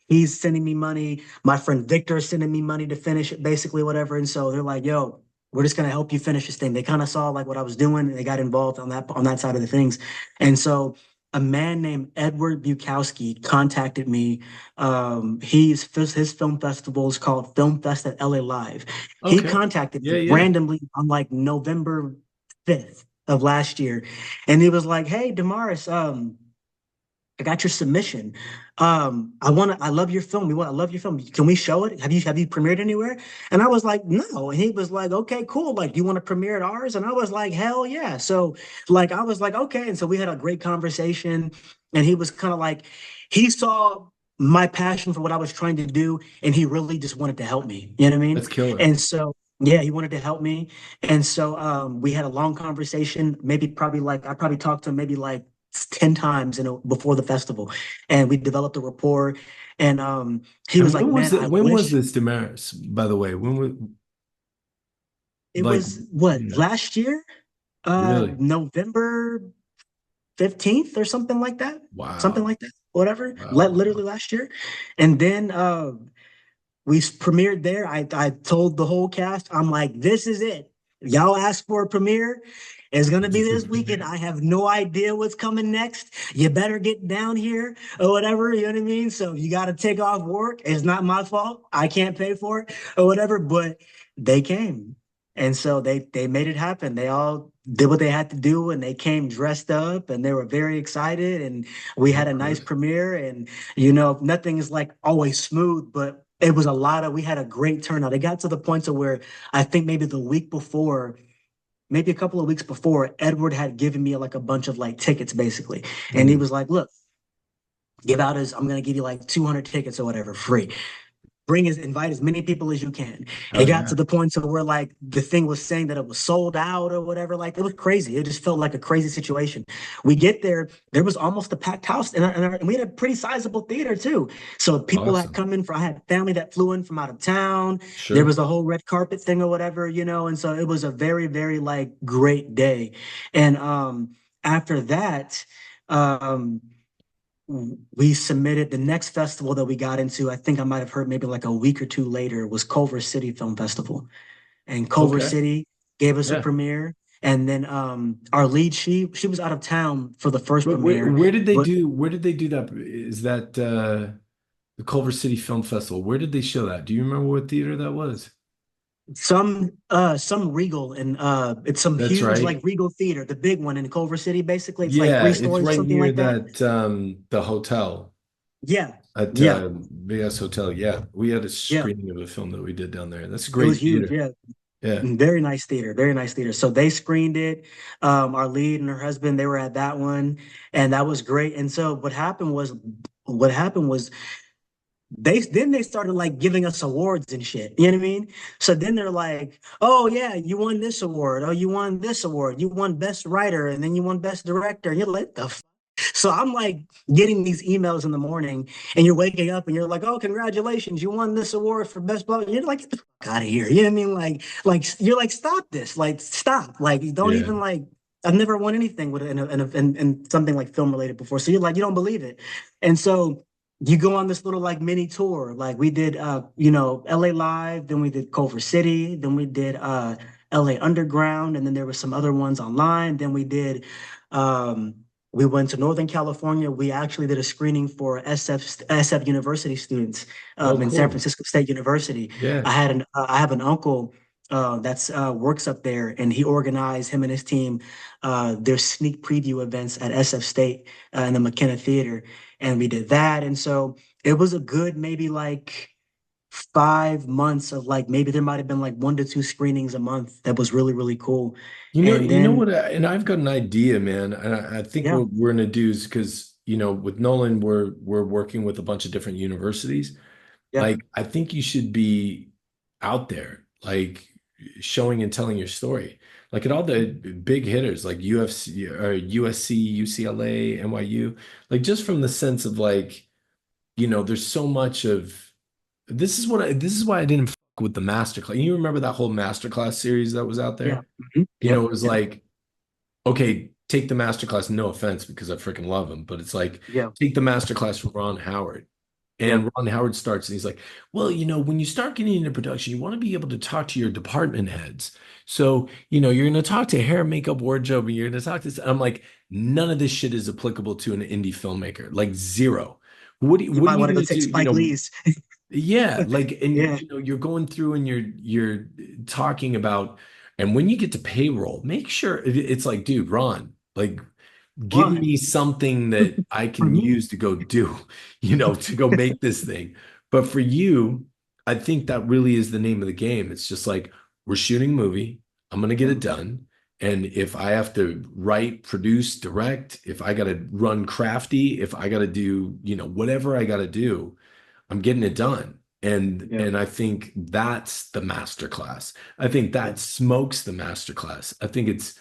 He's sending me money. My friend Victor is sending me money to finish it, basically, whatever. And so they're like, yo, we're just gonna help you finish this thing. They kind of saw like what I was doing and they got involved on that side of the things. And so a man named Edward Bukowski contacted me. His film festival is called Film Fest at LA Live. He Okay. contacted Yeah, me yeah. randomly on like November 5th of last year. And he was like, hey, Damarrus, I got your submission. I love your film. I love your film. Can we show it? Have you premiered anywhere? And I was like, no. And he was like, okay, cool. Like, do you want to premiere at ours? And I was like, hell yeah. So like, I was like, okay. And so we had a great conversation and he was kind of like, he saw my passion for what I was trying to do. And he really just wanted to help me. You know what I mean? That's killer. And so, yeah, he wanted to help me. And so, we had a long conversation, maybe probably like, I probably talked to him maybe like 10 times before the festival, and we developed a rapport. And he was And like, when was man, it? I When was wish this, Damaris, by the way? When was it like was what yeah, last year, really? November 15th or something like that. Something Wow. like that. Whatever. Wow. Literally last year. And then we premiered there. I told the whole cast, I'm like, this is it. Y'all asked for a premiere. It's gonna be this weekend. I have no idea what's coming next. You better get down here or whatever. You know what I mean? So you got to take off work. It's not my fault. I can't pay for it or whatever. But they came, and so they made it happen. They all did what they had to do, and they came dressed up, and they were very excited. And we had a nice Okay. premiere. And nothing is like always smooth, but it was a lot of. We had a great turnout. It got to the point to where I think maybe the week before, maybe a couple of weeks before, Edward had given me like a bunch of like tickets basically. And he Mm. was like, look, I'm going to give you like 200 tickets or whatever free. Invite as many people as you can. It Oh got to yeah. the point to where like the thing was saying that it was sold out or whatever. Like it was crazy. It just felt like a crazy situation. We get there was almost a packed house, and we had a pretty sizable theater too. So people had Awesome. come in. I had family that flew in from out of town. There Sure. was a whole red carpet thing or whatever. And so it was a very, very like great day. And after that, um, we submitted the next festival that we got into. I think I might have heard maybe like a week or two later was Culver City Film Festival, and Culver Okay. City gave us a Yeah. premiere. And then our lead, she was out of town for the first premiere, but Where did they do that? Is that the Culver City Film Festival? Where did they show that? Do you remember what theater that was? some Regal, and it's some That's huge like right. Regal theater, the big one in Culver City. Basically, it's like Yeah, three it's stories, right something near like that. that the hotel Yeah, at yeah, Big Ass Hotel. Yeah, we had a yeah. screening of a film that we did down there. That's a It was great huge. theater. Yeah. Yeah. Very nice theater, very nice theater. So they screened it. Our lead and her husband, they were at that one, and that was great. And so what happened was they started like giving us awards and shit. You know what I mean? So then they're like, "Oh yeah, you won this award. Oh, you won this award. You won best writer, and then you won best director." And you're like, "The so I'm like getting these emails in the morning, and you're waking up and you're like, "Oh, congratulations, you won this award for best blah." You're like, "Get the fuck out of here." You know what I mean? Like you're like, "Stop this. Like stop. Like don't Yeah. even like I've never won anything with it in something like film related before." So you're like, you don't believe it. And so you go on this little like mini tour. Like we did LA Live, then we did Culver City, then we did LA Underground, and then there were some other ones online. Then um we went to Northern California. We actually did a screening for SF University students Oh, in San cool. Francisco State University. Yeah. I have an uncle that's works up there, and he organized him and his team their sneak preview events at SF State in the McKenna Theater, and we did that. And so it was a good maybe like 5 months of like maybe there might have been like 1 to 2 screenings a month. That was really really cool. And You know then what? And I've got an idea, man. And I think yeah, what we're gonna do is because with Nolan, we're working with a bunch of different universities. yeah, Like, I think you should be out there, like showing and telling your story. Like at all the big hitters, like UFC or USC, UCLA, NYU, like just from the sense of like, there's so much of this is why I didn't fuck with the masterclass. You remember that whole masterclass series that was out yeah, there? yep, It was yep, like, okay, take the masterclass, no offense, because I freaking love him, but it's like, yeah, take the masterclass from Ron Howard. yep. And Ron Howard starts and he's like, well, when you start getting into production, you want to be able to talk to your department heads. So, you're going to talk to hair, makeup, wardrobe, and you're going to talk to, I'm like, none of this shit is applicable to an indie filmmaker, like zero. You What are might you want to go going to take do? Spike Lee's. Yeah, like, and Yeah. you're going through and you're talking about, and when you get to payroll, make sure it's like, dude, Ron, like, give What? me something that I can Mhm. use to go do, to go make this thing. But for you, I think that really is the name of the game. It's just like, we're shooting a movie, I'm gonna get Yeah. it done. And if I have to write, produce, direct, if I gotta run crafty, if I gotta do, whatever I gotta do, I'm getting it done. Yeah. And I think that's the masterclass. I think Yeah. that smokes the masterclass. I think it's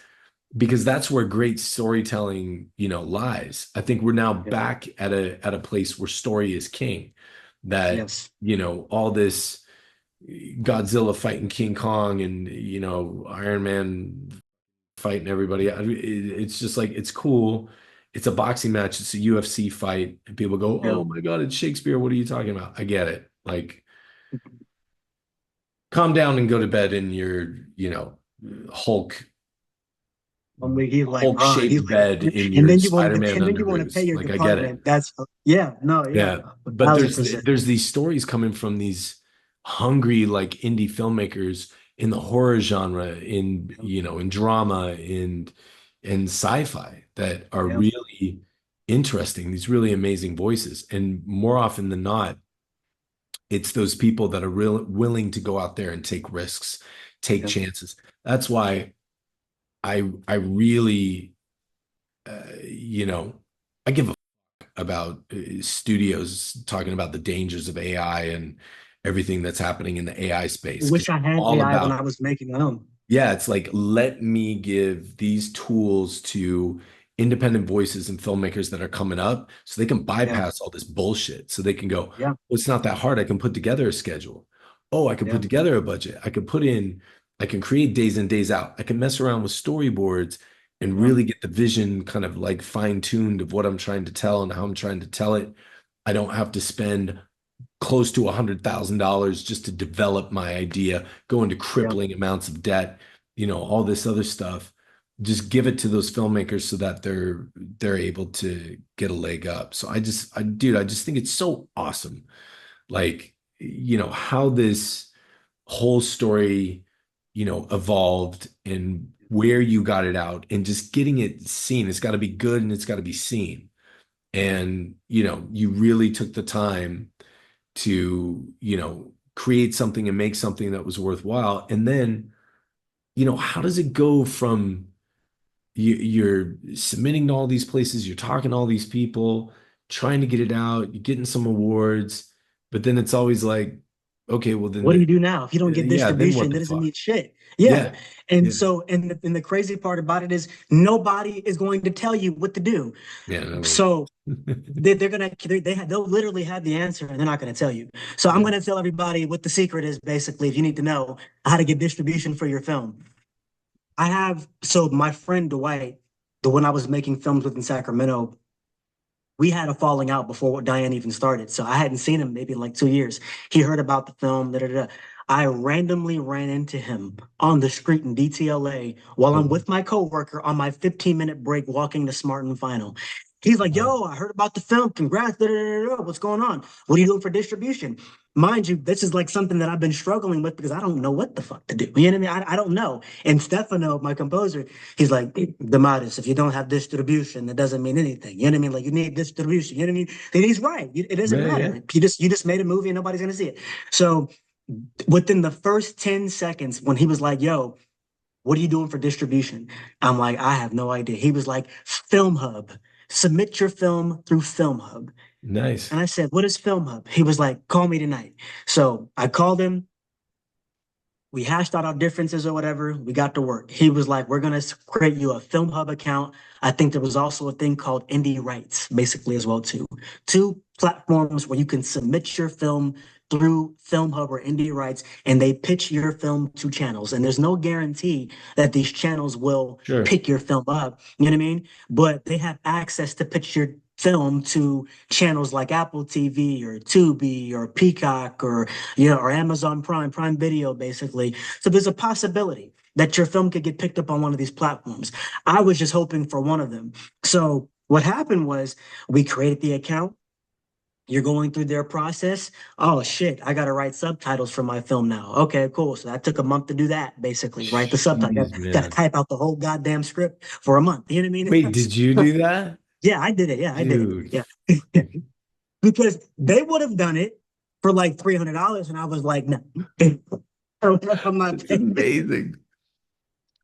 because that's where great storytelling, lies. I think we're now Yeah. back at a place where story is king. That, Yes. all this Godzilla fighting King Kong and, Iron Man fighting everybody. It's just like it's cool. it's a boxing match, it's a UFC fight, and people go, Yeah. "Oh my God, it's Shakespeare. What are you talking about?" I get it. Like, calm down and go to bed in your, Hulk He's like, Ron, he's Hulk-shaped bed like, in your Spider-Man and then you want to pay underoos. your Like, I get it. department. That's yeah, no, yeah, Yeah, a but thousand there's percent. there's these stories coming from these hungry like indie filmmakers in the horror genre, in drama, in sci-fi that are Yeah, really interesting, these really amazing voices. And more often than not, it's those people that are real willing to go out there and take risks, take yeah, chances. That's why I really you know, I give a about studios talking about the dangers of AI and everything that's happening in the AI space because wish I had all AI when about I was making my own. yeah, it's like let me give these tools to independent voices and filmmakers that are coming up so they can Yeah, bypass all this bullshit. So they can go, yeah, well, it's not that hard. I can put together a schedule. Oh, I can yeah, put together a budget. I can create days in, days out. I can mess around with storyboards and yeah, really get the vision kind of like fine-tuned of what I'm trying to tell and how I'm trying to tell it. I don't have to spend close to $100,000 just to develop my idea, go into yeah. crippling amounts of debt, all this other stuff. Just give it to those filmmakers so that they're able to get a leg up. So dude, I just think it's so awesome. Like, how this whole story, evolved and where you got it out and just getting it seen. It's got to be good and it's got to be seen. And, you really took the time to, create something and make something that was worthwhile. And then, how does it go from you're submitting to all these places, you're talking to all these people, trying to get it out, you're getting some awards, but then it's always like, okay, well What do you then, do now? If you don't get yeah, then what distribution, that the doesn't fuck? mean shit. Yeah. Yeah, And yeah, so, and the crazy part about it is nobody is going to tell you what to do. yeah, no one. So they're gonna they'll literally have the answer and they're not gonna tell you. So I'm Yeah. gonna tell everybody what the secret is basically if you need to know how to get distribution for your film. So my friend Dwight, the one I was making films with in Sacramento, we had a falling out before Diane even started. So I hadn't seen him maybe in like 2 years. He heard about the film. Da, da, da. I randomly ran into him on the street in DTLA while I'm Oh, with my coworker on my 15-minute break walking to Smart and Final. He's like, wow. yo, I heard about the film. Congrats. Da, da, da, da. What's going on? What are you doing for distribution? Mind you, this is like something that I've been struggling with because I don't know what the fuck to do. You know what I mean? I don't know. And Stefano, my composer, he's like, Damarrus, if you don't have distribution, that doesn't mean anything. You know what I mean? Like you need distribution. You know what I mean? And he's right. It doesn't Yeah, yeah. matter. You just made a movie and nobody's gonna see it. So within the first 10 seconds, when he was like, yo, what are you doing for distribution? I'm like, I have no idea. He was like, Film Hub. Submit your film through Film Hub. Nice. And I said, what is Film Hub? He was like, call me tonight. So I called him. We hashed out our differences or whatever. We got to work. He was like, we're going to create you a Film Hub account. I think there was also a thing called Indie Rights, basically, as well, too. Two platforms where you can submit your film through Film Hub or Indie Rights, and they pitch your film to channels. And there's no guarantee that these channels will Sure. pick your film up. You know what I mean? But they have access to pitch your film to channels like Apple TV or Tubi or Peacock or Amazon Prime Video, basically. So there's a possibility that your film could get picked up on one of these platforms. I was just hoping for one of them. So what happened was we created the account. You're going through their process. Oh shit, I gotta write subtitles for my film now. Okay, cool. So that took a month to do that, basically. Write the subtitle. Jeez, Gotta man. type out the whole goddamn script for a month. You know what I Wait, mean? did you do that? Yeah, I did it. Yeah, I did it. Dude, Yeah. Because they would have done it for like $300, and I was like, no, I'm not that's paying. amazing.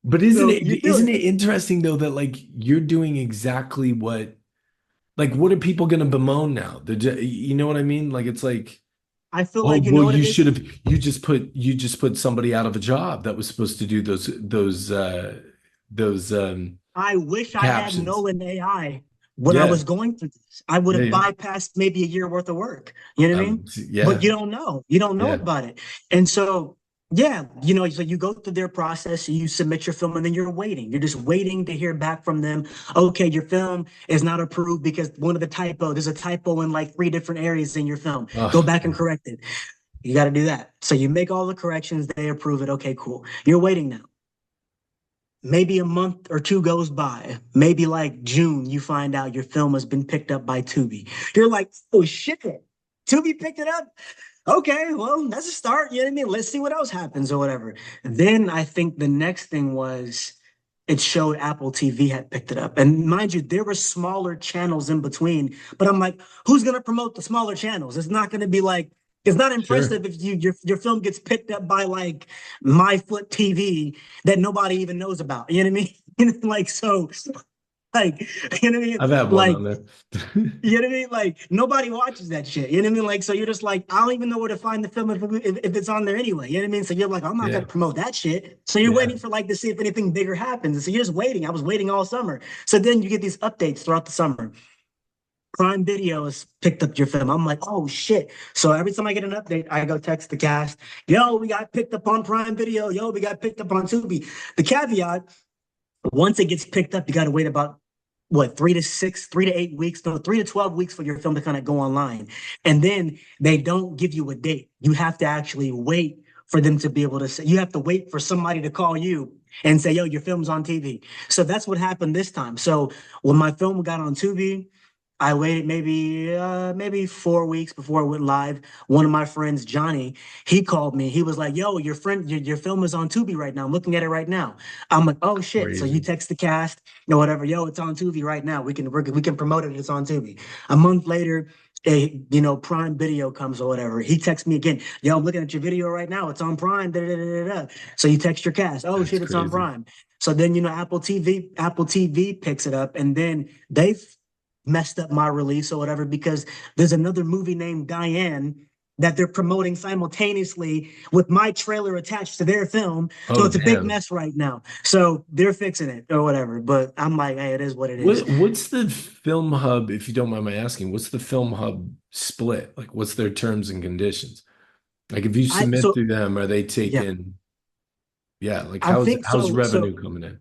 But So you do isn't it. it interesting though that like you're doing exactly what are people going to bemoan now? You know what I mean? Like it's like, I feel oh, like you well, know what it is. you just put somebody out of a job that was supposed to do those I wish I had captions. Nolan AI when I Yeah, was going through this. I would yeah, have yeah. bypassed maybe a year worth of work. You know what I mean? But Yeah, you don't know. You don't know yeah. about it. And so Yeah, so you go through their process, you submit your film, and then you're waiting. You're just waiting to hear back from them. Okay, your film is not approved because there's a typo in like three different areas in your film. Go Oh, back and correct it. You got to do that. So you make all the corrections, they approve it. Okay, cool. You're waiting now. Maybe a month or two goes by. Maybe like June, you find out your film has been picked up by Tubi. You're like, oh shit, Tubi picked it up. Okay, well, that's a start. You know what I mean? Let's see what else happens or whatever. Then I think the next thing was it showed Apple TV had picked it up. And mind you, there were smaller channels in between, but I'm like, who's gonna promote the smaller channels? It's not gonna be like it's not sure. impressive if your film gets picked up by like My Foot TV that nobody even knows about. You know what I mean? Like so, like you know what I mean? I've had one Like on there. you know what I mean? Like nobody watches that shit. You know what I mean? Like so you're just like I don't even know where to find the film if it's on there anyway. You know what I mean? So you're like I'm not Yeah, gonna promote that shit. So you're yeah. waiting for like to see if anything bigger happens. And so you're just waiting. I was waiting all summer. So then you get these updates throughout the summer. Prime Video has picked up your film. I'm like, oh shit. So every time I get an update, I go text the cast, yo, we got picked up on Prime Video. Yo, we got picked up on Tubi. The caveat, once it gets picked up, you got to wait about what 3 to 8 weeks, no, 3 to 12 weeks for your film to kind of go online. And then they don't give you a date. You have to actually wait for them to be able to say, you have to wait for somebody to call you and say, yo, your film's on TV. So that's what happened this time. So when my film got on Tubi, I waited maybe 4 weeks before it went live. One of my friends, Johnny, he called me. He was like, "Yo, your film is on Tubi right now. I'm looking at it right now." I'm like, "Oh shit!" So you Crazy. text the cast or whatever. Yo, it's on Tubi right now. We can promote it. It's on Tubi. A month later, Prime Video comes or whatever. He texts me again. Yo, I'm looking at your video right now. It's on Prime. Da, da, da, da, da. So you text your cast. Oh That's shit, it's on crazy. Prime. So then Apple TV picks it up, and then they messed up my release or whatever because there's another movie named Diane that they're promoting simultaneously with my trailer attached to their film. So Oh, it's a big damn. mess right now. So they're fixing it or whatever. But I'm like, hey, it is what it is. What's the film hub, if you don't mind my asking, what's the film hub split? Like, what's their terms and conditions? Like, if you I submit so through them, are they yeah, taking, yeah, like I think how's so. So revenue coming in?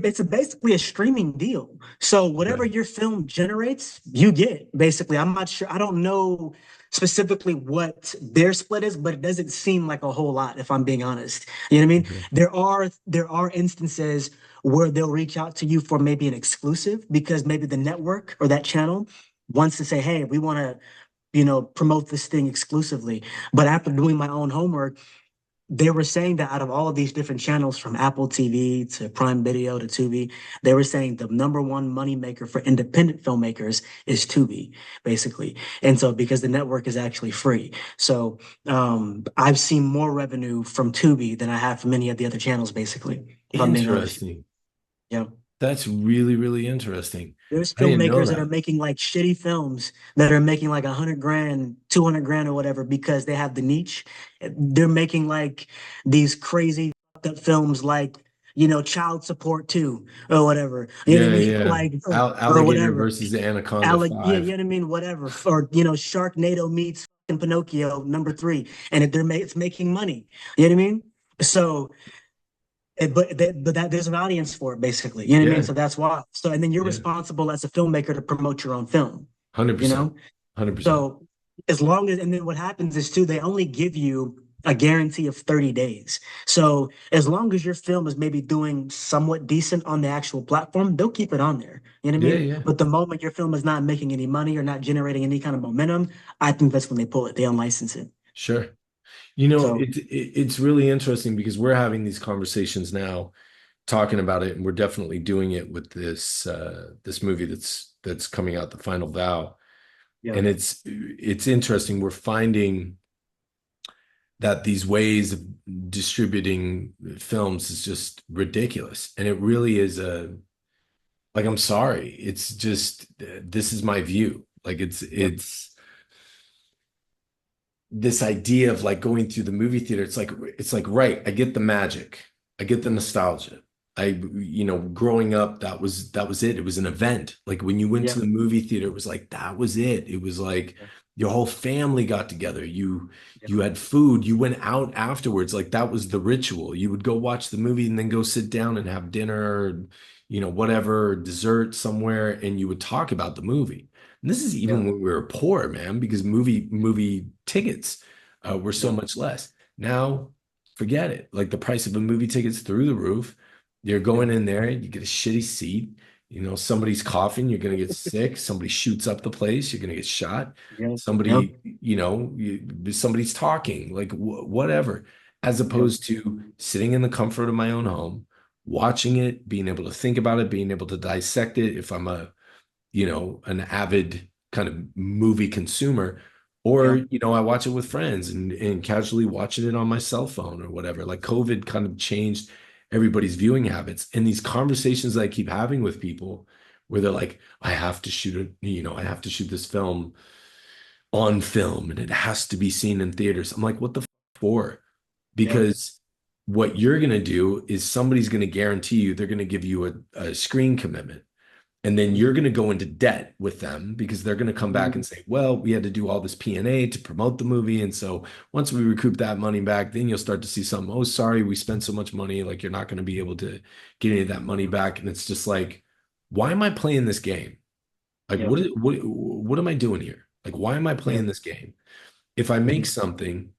basically a streaming deal. So whatever Okay. your film generates, you get basically. I'm not sure. I don't know specifically what their split is, but it doesn't seem like a whole lot, if I'm being honest. You know what I mean? Okay. There are instances where they'll reach out to you for maybe an exclusive because maybe the network or that channel wants to say, hey, we want to, promote this thing exclusively. But after doing my own homework, they were saying that out of all of these different channels from Apple TV to Prime Video to Tubi, they were saying the number one moneymaker for independent filmmakers is Tubi, basically. And so because the network is actually free. So I've seen more revenue from Tubi than I have from any of the other channels, basically, if I'm being honest. Interesting. Yeah. That's really, really interesting. There's I didn't know filmmakers that are that. making like shitty films that are making like 100 grand, 200 grand or whatever because they have the niche. They're making like these crazy fucked up films like, Child Support 2 or whatever. You know what Yeah, I mean? yeah. Like, or Alligator whatever. versus Anaconda Yeah, you 5. know what I mean? Whatever. Or, Sharknado meets fucking Pinocchio #3 and it's making money. You know what I mean? So but there's an audience for it basically. You know what I mean? Yeah, So that's why. So and then you're yeah. responsible as a filmmaker to promote your own film, you 100%. know? 100%. So as long as and then what happens is too, they only give you a guarantee of 30 days. So as long as your film is maybe doing somewhat decent on the actual platform, they'll keep it on there. You know what I Yeah, mean? yeah. But the moment your film is not making any money or not generating any kind of momentum, I think that's when they pull it. They unlicense it. Sure. You know, So it's really interesting because we're having these conversations now, talking about it, and we're definitely doing it with this movie that's coming out, The Final Vow. yeah, And it's interesting. We're finding that these ways of distributing films is just ridiculous. And it really is like, I'm sorry. It's just this is my view. Like yeah, it's this idea of like going through the movie theater. It's like right, I get the magic. I get the nostalgia. Growing up, that was it. It was an event. Like when you went yeah, to the movie theater, it was like that was it. It was like yeah. your whole family got together. Yeah. You had food, you went out afterwards. Like that was the ritual. You would go watch the movie and then go sit down and have dinner, or, whatever, dessert somewhere, and you would talk about the movie. And this is Yeah. even when we were poor, man, because movie tickets were so Yeah. much less. Now, forget it. Like the price of a movie ticket's through the roof. You're Yeah. going in there, you get a shitty seat. Somebody's coughing, you're going to get sick. Somebody shoots up the place, you're going to get shot. Yeah. Yeah. Somebody, somebody's talking, like whatever, as Yeah. opposed to sitting in the comfort of my own home, watching it, being able to think about it, being able to dissect it. If I'm an avid kind of movie consumer, or, Yeah. I watch it with friends and casually watching it on my cell phone or whatever. Like COVID kind of changed everybody's viewing habits. And these conversations that I keep having with people where they're like, I have to shoot I have to shoot this film on film and it has to be seen in theaters. I'm like, what the for? Yeah. Because what you're going to do is somebody's going to guarantee you they're going to give you a screen commitment. And then you're going to go into debt with them because they're going to come back Mhm. and say, well, we had to do all this P&A to promote the movie. And so once we recoup that money back, then you'll start to see some, oh, sorry, we spent so much money. Like you're not going to be able to get any of that money back. And it's just like, why am I playing this game? Like, Yeah. what am I doing here? Like, why am I Yeah. playing this game? If I make Mhm. something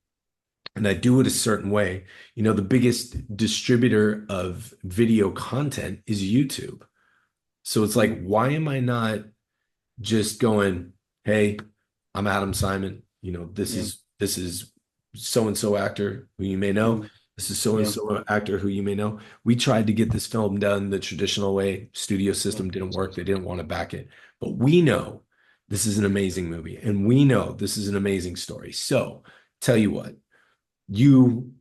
and I do it a certain way, the biggest distributor of video content is YouTube. So it's like, Mhm. why am I not just going, hey, I'm Adam Simon. Yeah. This is so and so actor who you may know. Mhm. This is so and Yeah. so actor who you may know. We tried to get this film done the traditional way. Studio Yeah. system didn't work. They didn't want to back it. But we know this is an amazing movie, and we know this is an amazing story. So, tell you what, you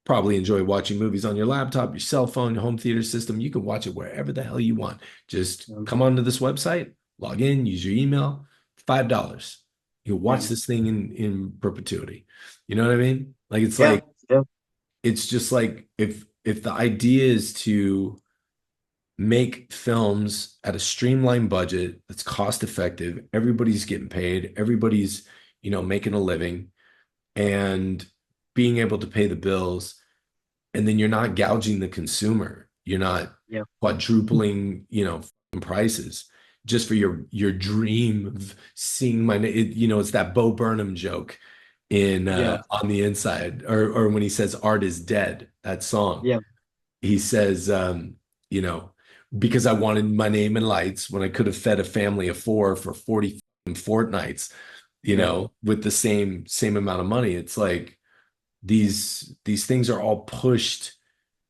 probably enjoy watching movies on your laptop, your cell phone, your home theater system. You can watch it wherever the hell you want. Just Yeah. come onto this website, log in, use your email, $5. You'll watch Yeah. this thing in perpetuity. You know what I mean? Like Yeah. Yeah. it's just like if the idea is to make films at a streamlined budget that's cost effective, everybody's getting paid, everybody's, making a living and being able to pay the bills, and then you're not gouging the consumer. You're not Yeah. quadrupling, prices just for your dream of seeing it's that Bo Burnham joke in Yeah. On the Inside, or when he says art is dead, that song. Yeah. He says, you know, because I wanted my name in lights when I could have fed a family of four for 40 fortnights, Yeah. with the same amount of money. It's like these things are all pushed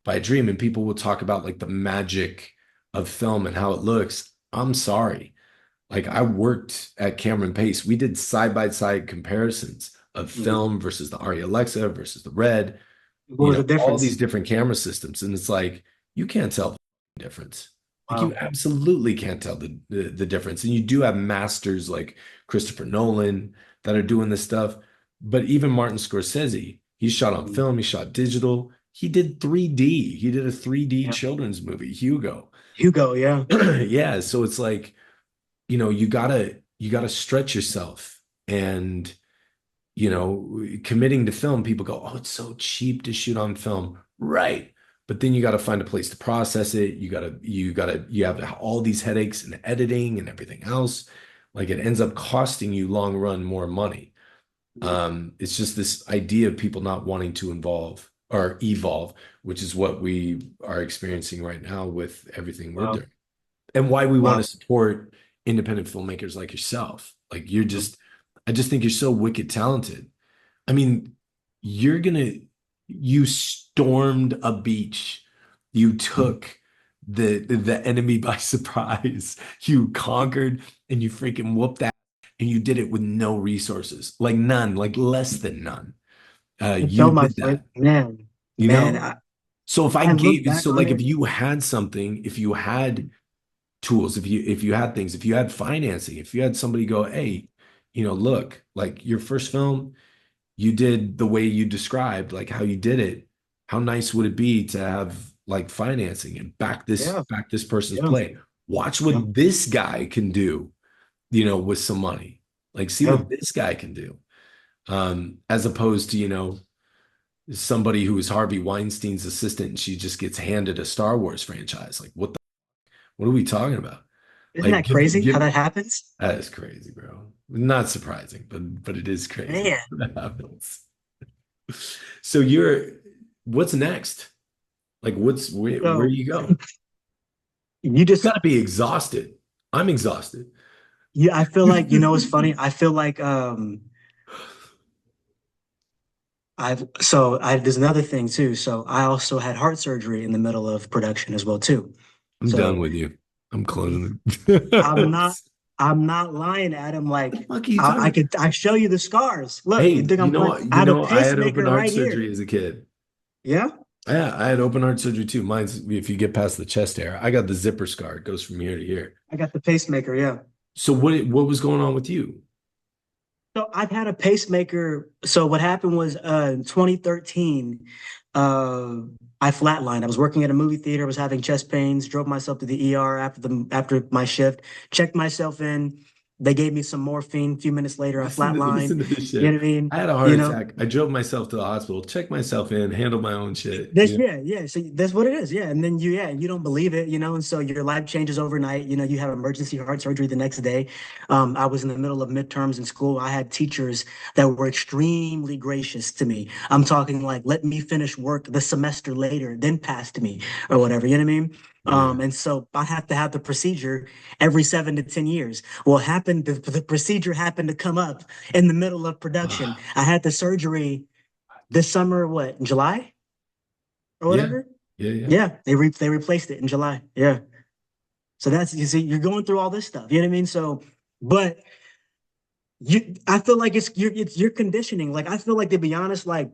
by a dream, and people will talk about like the magic of film and how it looks. I'm sorry. Like I worked at Cameron Pace. We did side by side comparisons of Mhm. film versus the Arri Alexa versus the Red, What was the all these difference? different camera systems. And it's like, you can't tell the difference. Like you Wow. absolutely can't tell the difference. And you do have masters like Christopher Nolan that are doing this stuff. But even Martin Scorsese, he shot on Mhm. film, he shot digital, he did 3D. He did a 3D Yeah. children's movie, Hugo. Hugo. Yeah. Yeah. So it's like, you gotta stretch yourself. And committing to film, people go, oh, it's so cheap to shoot on film. Right. But then you got to find a place to process it. You have all these headaches and editing and everything else. Like it ends up costing you long run more money. Mhm. It's just this idea of people not wanting to involve or evolve, which is what we are experiencing right now with everything we're Wow. doing, and why we want Wow. to support independent filmmakers like yourself. Like Mhm. I just think you're so wicked talented. I mean, you're gonna, you stormed a beach. You took the enemy by surprise. You conquered and you freaking whooped that. And you did it with no resources, like none, like less than none. I You felt my did first that, man. you Man, know? So if I I look gave, back so on like if it. you had something, if you had tools, if you had things, if you had financing, if you had somebody go, hey, look, like your first film, you did the way you described, like how you did it. How nice would it be to have like financing and Yeah. back this person's Yeah. play? Watch Yeah. what this guy can do, with some money. Like, see Yeah. what this guy can do. As opposed to, somebody who is Harvey Weinstein's assistant and she just gets handed a Star Wars franchise. Like, what are we talking about? Isn't Like, that crazy how give that happens? that is crazy, bro. Not surprising, but it is crazy Man, that happens. So what's next? Like, where do so you go? you Got just to be exhausted. I'm exhausted. yeah, I feel like, it's funny. I feel like there's another thing too. So I also had heart surgery in the middle of production as well too. I'm done So with you. I'm closing. I'm What not I'm not lying, Adam. the Like fuck are you talking about? I show you the scars. Look, you Hey, think I'm playing? I you have a know, I had open pacemaker heart right here. surgery as a kid. Yeah, Yeah, I had open heart surgery too. Mine's if you get past the chest hair. I got the zipper scar. It goes from here to here. I got the pacemaker. Yeah. So what was going on with you? So I've had a pacemaker. So what happened was in 2013, uh, I flatlined. I was working at a movie theater, was having chest pains, drove myself to the ER after my shift, checked myself in. They gave me some morphine. A few minutes later, I Listen flatlined. to this You shit. know what I mean? I had a heart You know, attack. I drove myself to the hospital, checked myself in, handled my own shit. That's yeah, yeah. So that's what it is. Yeah. And then you don't believe it, and so your life changes overnight. You have emergency heart surgery the next day. I was in the middle of midterms in school. I had teachers that were extremely gracious to me. I'm talking like, let me finish work the semester later, then pass to me or whatever. You know what I mean? Yeah. And so I have to have the procedure every 7 to 10 years. Well, the procedure happened to come up in the middle of production. I had the surgery this summer, what, in July? Or Yeah. whatever. Yeah. Yeah. Yeah, they replaced it in July. Yeah. So that's you see, you're going through all this stuff. You know what I mean? So, but I feel like it's your conditioning. Like I feel like to be honest, like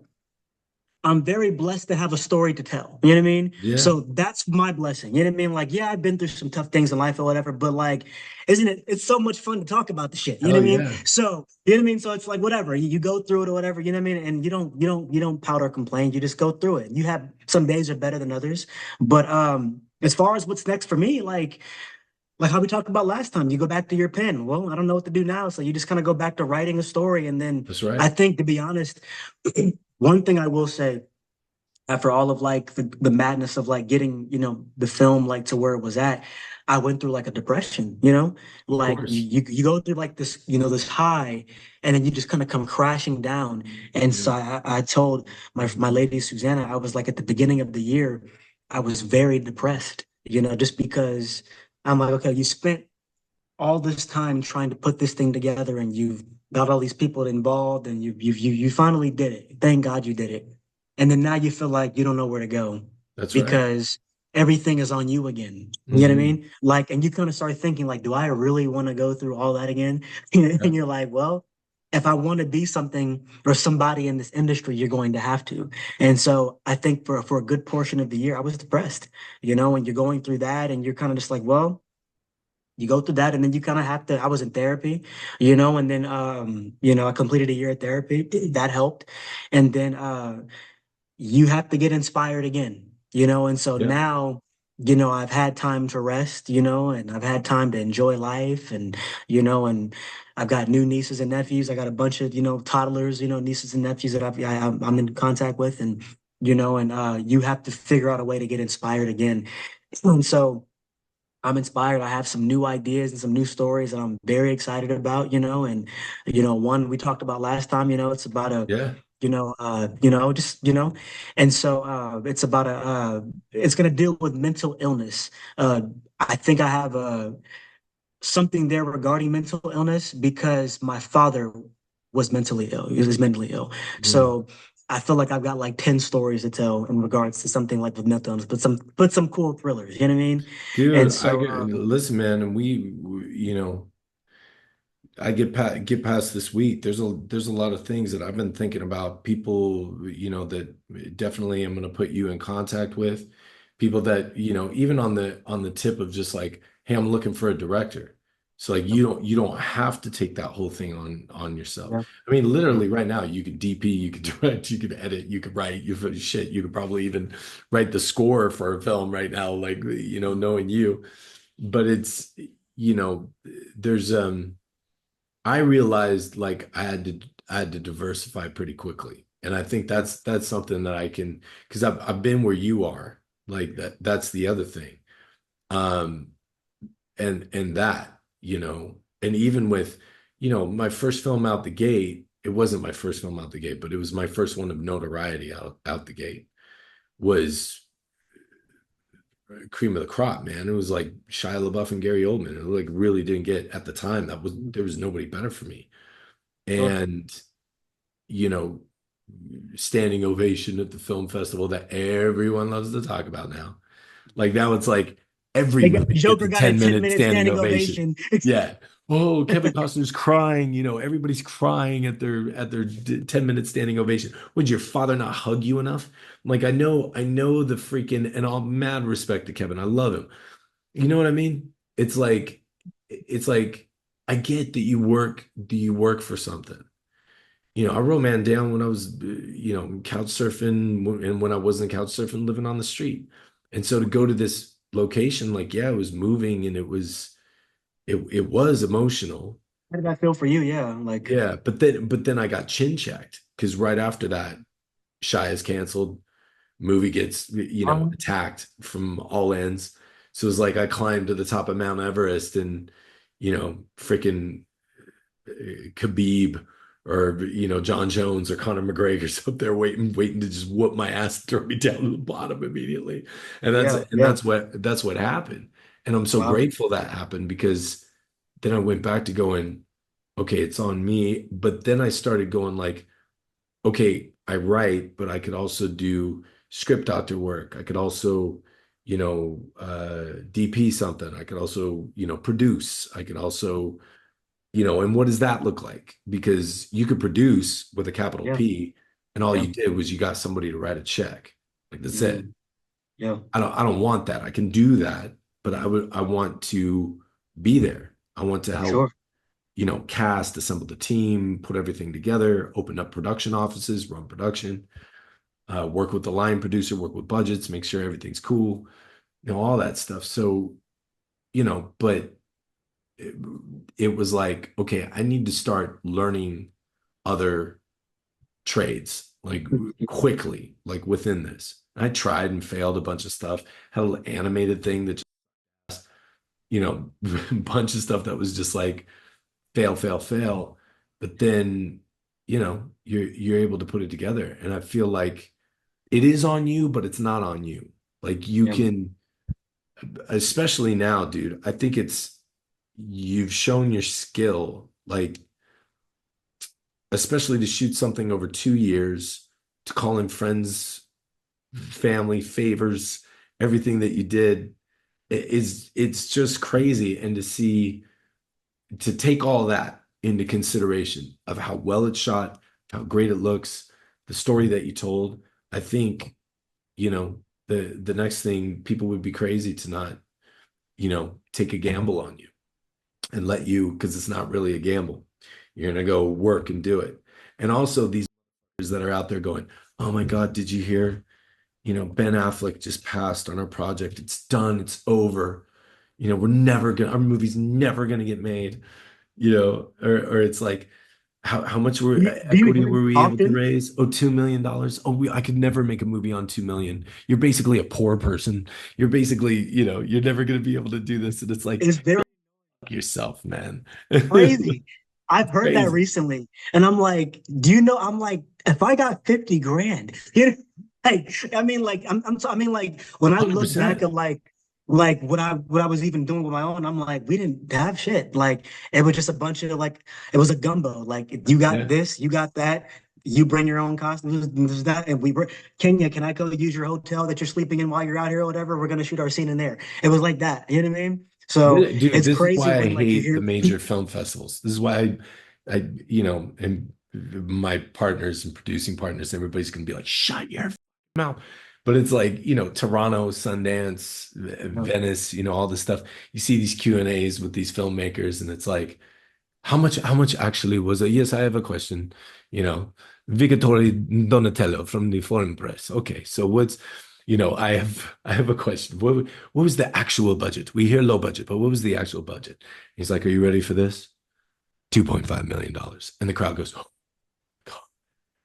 I'm very blessed to have a story to tell. You know what I mean? Yeah. So that's my blessing. You know what I mean? Like, yeah, I've been through some tough things in life or whatever, but like, isn't it? It's so much fun to talk about the shit. You know Hell what I mean? yeah. So, you know what I mean? So it's like whatever. You go through it or whatever, you know what I mean? And you don't pout or complain. You just go through it. You have some days are better than others. But as far as what's next for me, like how we talked about last time, you go back to your pen. Well, I don't know what to do now. So you just kind of go back to writing a story. And then That's I right. think to be honest, one thing I will say after all of like the madness of like getting the film like to where it was at, I went through like a depression, Of like course. you go through like this this high, and then you just kind of come crashing down. And Yeah. so I told my lady Susanna, I was like, at the beginning of the year I was very depressed, just because I'm like, okay, you spent all this time trying to put this thing together, and you've got all these people involved, and you finally did it. Thank God you did it. And then now you feel like you don't know where to go That's right. because everything is on you again. You know what I Hmm. mean? Like, and you kind of start thinking like, do I really want to go through all that again? And you're like, well, if I want to be something or somebody in this industry, you're going to have to. And so I think for a good portion of the year, I was depressed, and you're going through that, and you're kind of just like, well, you go through that, and then you kind of have to. I was in therapy, and then I completed a year of therapy. That helped. And then you have to get inspired again, and so Yeah. now, I've had time to rest, and I've had time to enjoy life, and I've got new nieces and nephews. I got a bunch of, toddlers, nieces and nephews that I'm in contact with, and you have to figure out a way to get inspired again. And so I'm inspired. I have some new ideas and some new stories that I'm very excited about, and one we talked about last time, it's about Yeah. just, and so it's gonna deal with mental illness. I think I have something there regarding mental illness because my father was mentally ill. He was mentally ill. Mm. So I feel like I've got like 10 stories to tell in regards to something like with mental illness, but some cool thrillers, you know what I mean? And Dude, I so get listen, man, and I get past this week. There's a lot of things that I've been thinking about. People, that definitely I'm going to put you in contact with. People that, even on the tip of just like, hey, I'm looking for a director. So like you don't have to take that whole thing on yourself. yeah, I mean, yeah, literally right now, you could DP, you could direct, you could edit, you could write, you could probably even write the score for a film right now, like, knowing you. But it's, you know, there's I realized like I had to diversify pretty quickly. And I think Yeah. that's something that I can because I've been where you are. Like that's the other thing. Um and that, and even with, my first film out the gate, it wasn't my first film out the gate, but it was my first one of notoriety out the gate was cream of the crop, man. It was like Shia LaBeouf and Gary Oldman. It like really didn't get at the time. Mhm. There was nobody better for me. Sure. And you know, standing ovation at the film festival that everyone loves to talk about now. Like now it's like every movie gets Joker a got a 10 10 minute minute standing standing ovation. ovation. Yeah. Oh, Kevin Costner's crying, everybody's crying at their 10-minute standing ovation. Would your father not hug you enough? Like I know the freaking and all mad respect to Kevin. I love him. You know what I mean? It's like I get that you work for something. I wrote man down when I was, couch surfing and when I wasn't couch surfing, living on the street. And so to go to this location, like, yeah, it was moving and it was emotional. How did that feel for you? Yeah, like Yeah. But then I got chin checked because right after that, Shy is canceled. Movie gets, um, attacked from all ends. So it's like I climbed to the top of Mount Everest and, freaking Khabib or John Jones or Conor McGregor's up there waiting to just whoop my ass and throw me down to the bottom immediately. And that's yeah, and yeah. that's what happened. And I'm so Wow. grateful that happened because then I went back to going, okay, it's on me. But then I started going like, okay, I write, but I could also do script doctor work. I could also, DP something. I could also, produce. I could also, and what does that look like? Because you could produce with a capital Yeah, P, and all yeah. you did was you got somebody to write a check. Like that's it. Mm, yeah, I don't want that. I can do that, but I want to be there. I want to help, sure. cast, assemble the team, put everything together, open up production offices, run production, work with the line producer, work with budgets, make sure everything's cool, all that stuff. So, but it, it was like, okay, I need to start learning other trades like quickly, like within this. I tried and failed a bunch of stuff, had an animated thing that just, a bunch of stuff that was just like fail, fail, fail. But then, you're able to put it together. And I feel like it is on you, but it's not on you. Like you Yeah, can, especially now, dude, I think you've shown your skill, like, especially to shoot something over 2 years, to call in friends, family, favors, everything that you did it's just crazy. And to take all that into consideration of how well it's shot, how great it looks, the story that you told, I think, the next thing people would be crazy to not, take a gamble on you and let you, because it's not really a gamble. You're gonna go work and do it. And also these that are out there going, oh my God, did you hear? Ben Affleck just passed on our project. It's done, it's over. Our movie's never gonna get made, or it's like, how much do do you equity hear were it we able to often? raise? Oh, $2 million. Oh, I could never make a movie on 2 million. You're basically a poor person. You're basically, you're never gonna be able to do this. And it's like, Is there fuck yourself, man. crazy? I've heard that Crazy. recently, and I'm like, do you know? I'm like, if I got 50 grand, like, I mean, like, I mean, like, when I look back 100%. at like what I was even doing with my own, I'm like, we didn't have shit. Like, it was just a bunch of like, it was a gumbo. Like, you got Yeah. this, you got that. You bring your own costumes, this, that, and we bring Kenya. Can I go use your hotel that you're sleeping in while you're out here or whatever? We're gonna shoot our scene in there. It was like that. You know what I mean? So Dude, it's this is crazy why I when like you hate the hear major film festivals. This is why and my partners and producing partners, everybody's gonna be like, shut your mouth. But it's like, Toronto, Sundance, Venice, all this stuff. You see these Q&As with these filmmakers, and it's like, how much actually was it? Yes, I have a question. You know, Vigatore Donatello from the Foreign Press. Okay, so I have a question. What was the actual budget? We hear low budget, but what was the actual budget? He's like, are you ready for this? $2.5 million. And the crowd goes, oh, God,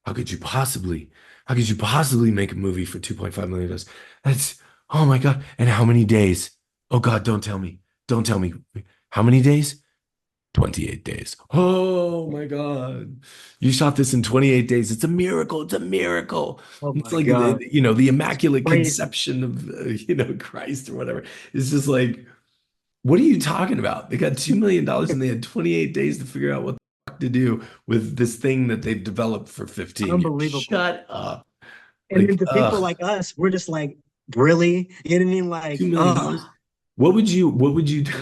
how could you possibly, how could you possibly make a movie for $2.5 million? That's, oh my God. And how many days? Oh God, don't tell me. Don't tell me. How many days? 28 days. Oh my God. You shot this in 28 days. It's a miracle. It's a miracle. Oh It's my like, God. the immaculate Crazy. conception of, Christ or whatever. It's just like, what are you talking about? They got $2 million and they had 28 days to figure out what the fuck to do with this thing that they've developed for 15 years. Unbelievable. Shut up. And then Like, to people like us, we're just like, really? You know what I mean? $2 Like, million? Dollars? What would you do?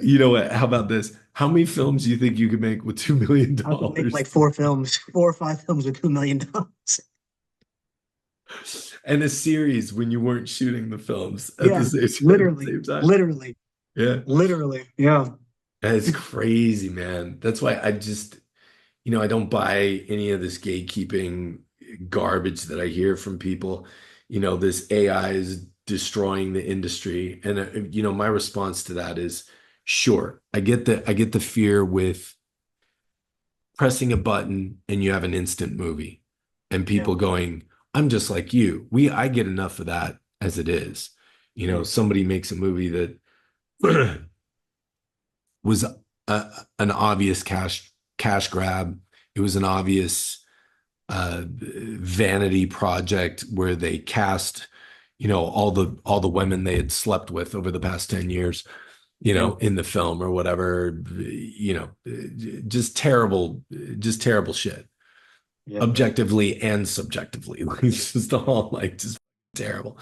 You know what? How about this? How many films do you think you could make with $2 million? I could make Dollars? like 4 films, 4 or 5 films with $2 million. And a series when you weren't shooting the films at the Yeah, same literally, time. literally, Yeah. literally. Yeah, That's crazy, man. That's why I just, I don't buy any of this gatekeeping garbage that I hear from people. This AI is destroying the industry. And my response to that is, sure, I get the fear with pressing a button and you have an instant movie and yeah, people going, I'm just like you. I get enough of that as it is. yeah, Somebody makes a movie that was an obvious cash grab. It was an obvious vanity project where they cast, all the women they had slept with over the past 10 years, yeah, in the film or whatever, just terrible, shit, yeah, objectively and subjectively. It's just all like just terrible.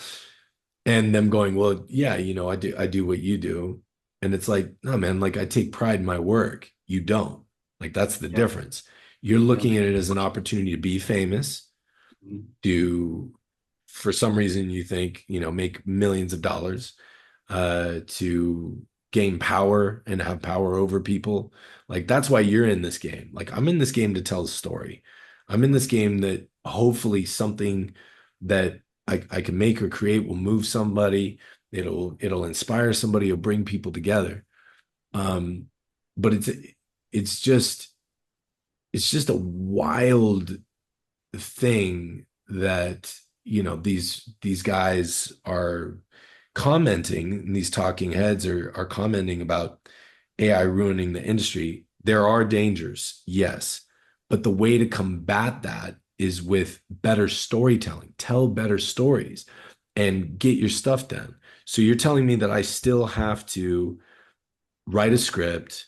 And them going, well, yeah, I do what you do. And it's like, no, man, like I take pride in my work. You don't. Like that's the yeah, difference. You're yeah, looking at it as an opportunity to be famous, mhm, to, for some reason, you think, make millions of dollars, to gain power and have power over people. Like that's why you're in this game. Like I'm in this game to tell a story. I'm in this game that hopefully something that I can make or create will move somebody. It'll inspire somebody, it'll bring people together. Um, but it's just it's just a wild thing that these guys are commenting, and these talking heads are commenting about AI ruining the industry. There are dangers, yes, but the way to combat that is with better storytelling. Tell better stories and get your stuff done. So you're telling me that I still have to write a script,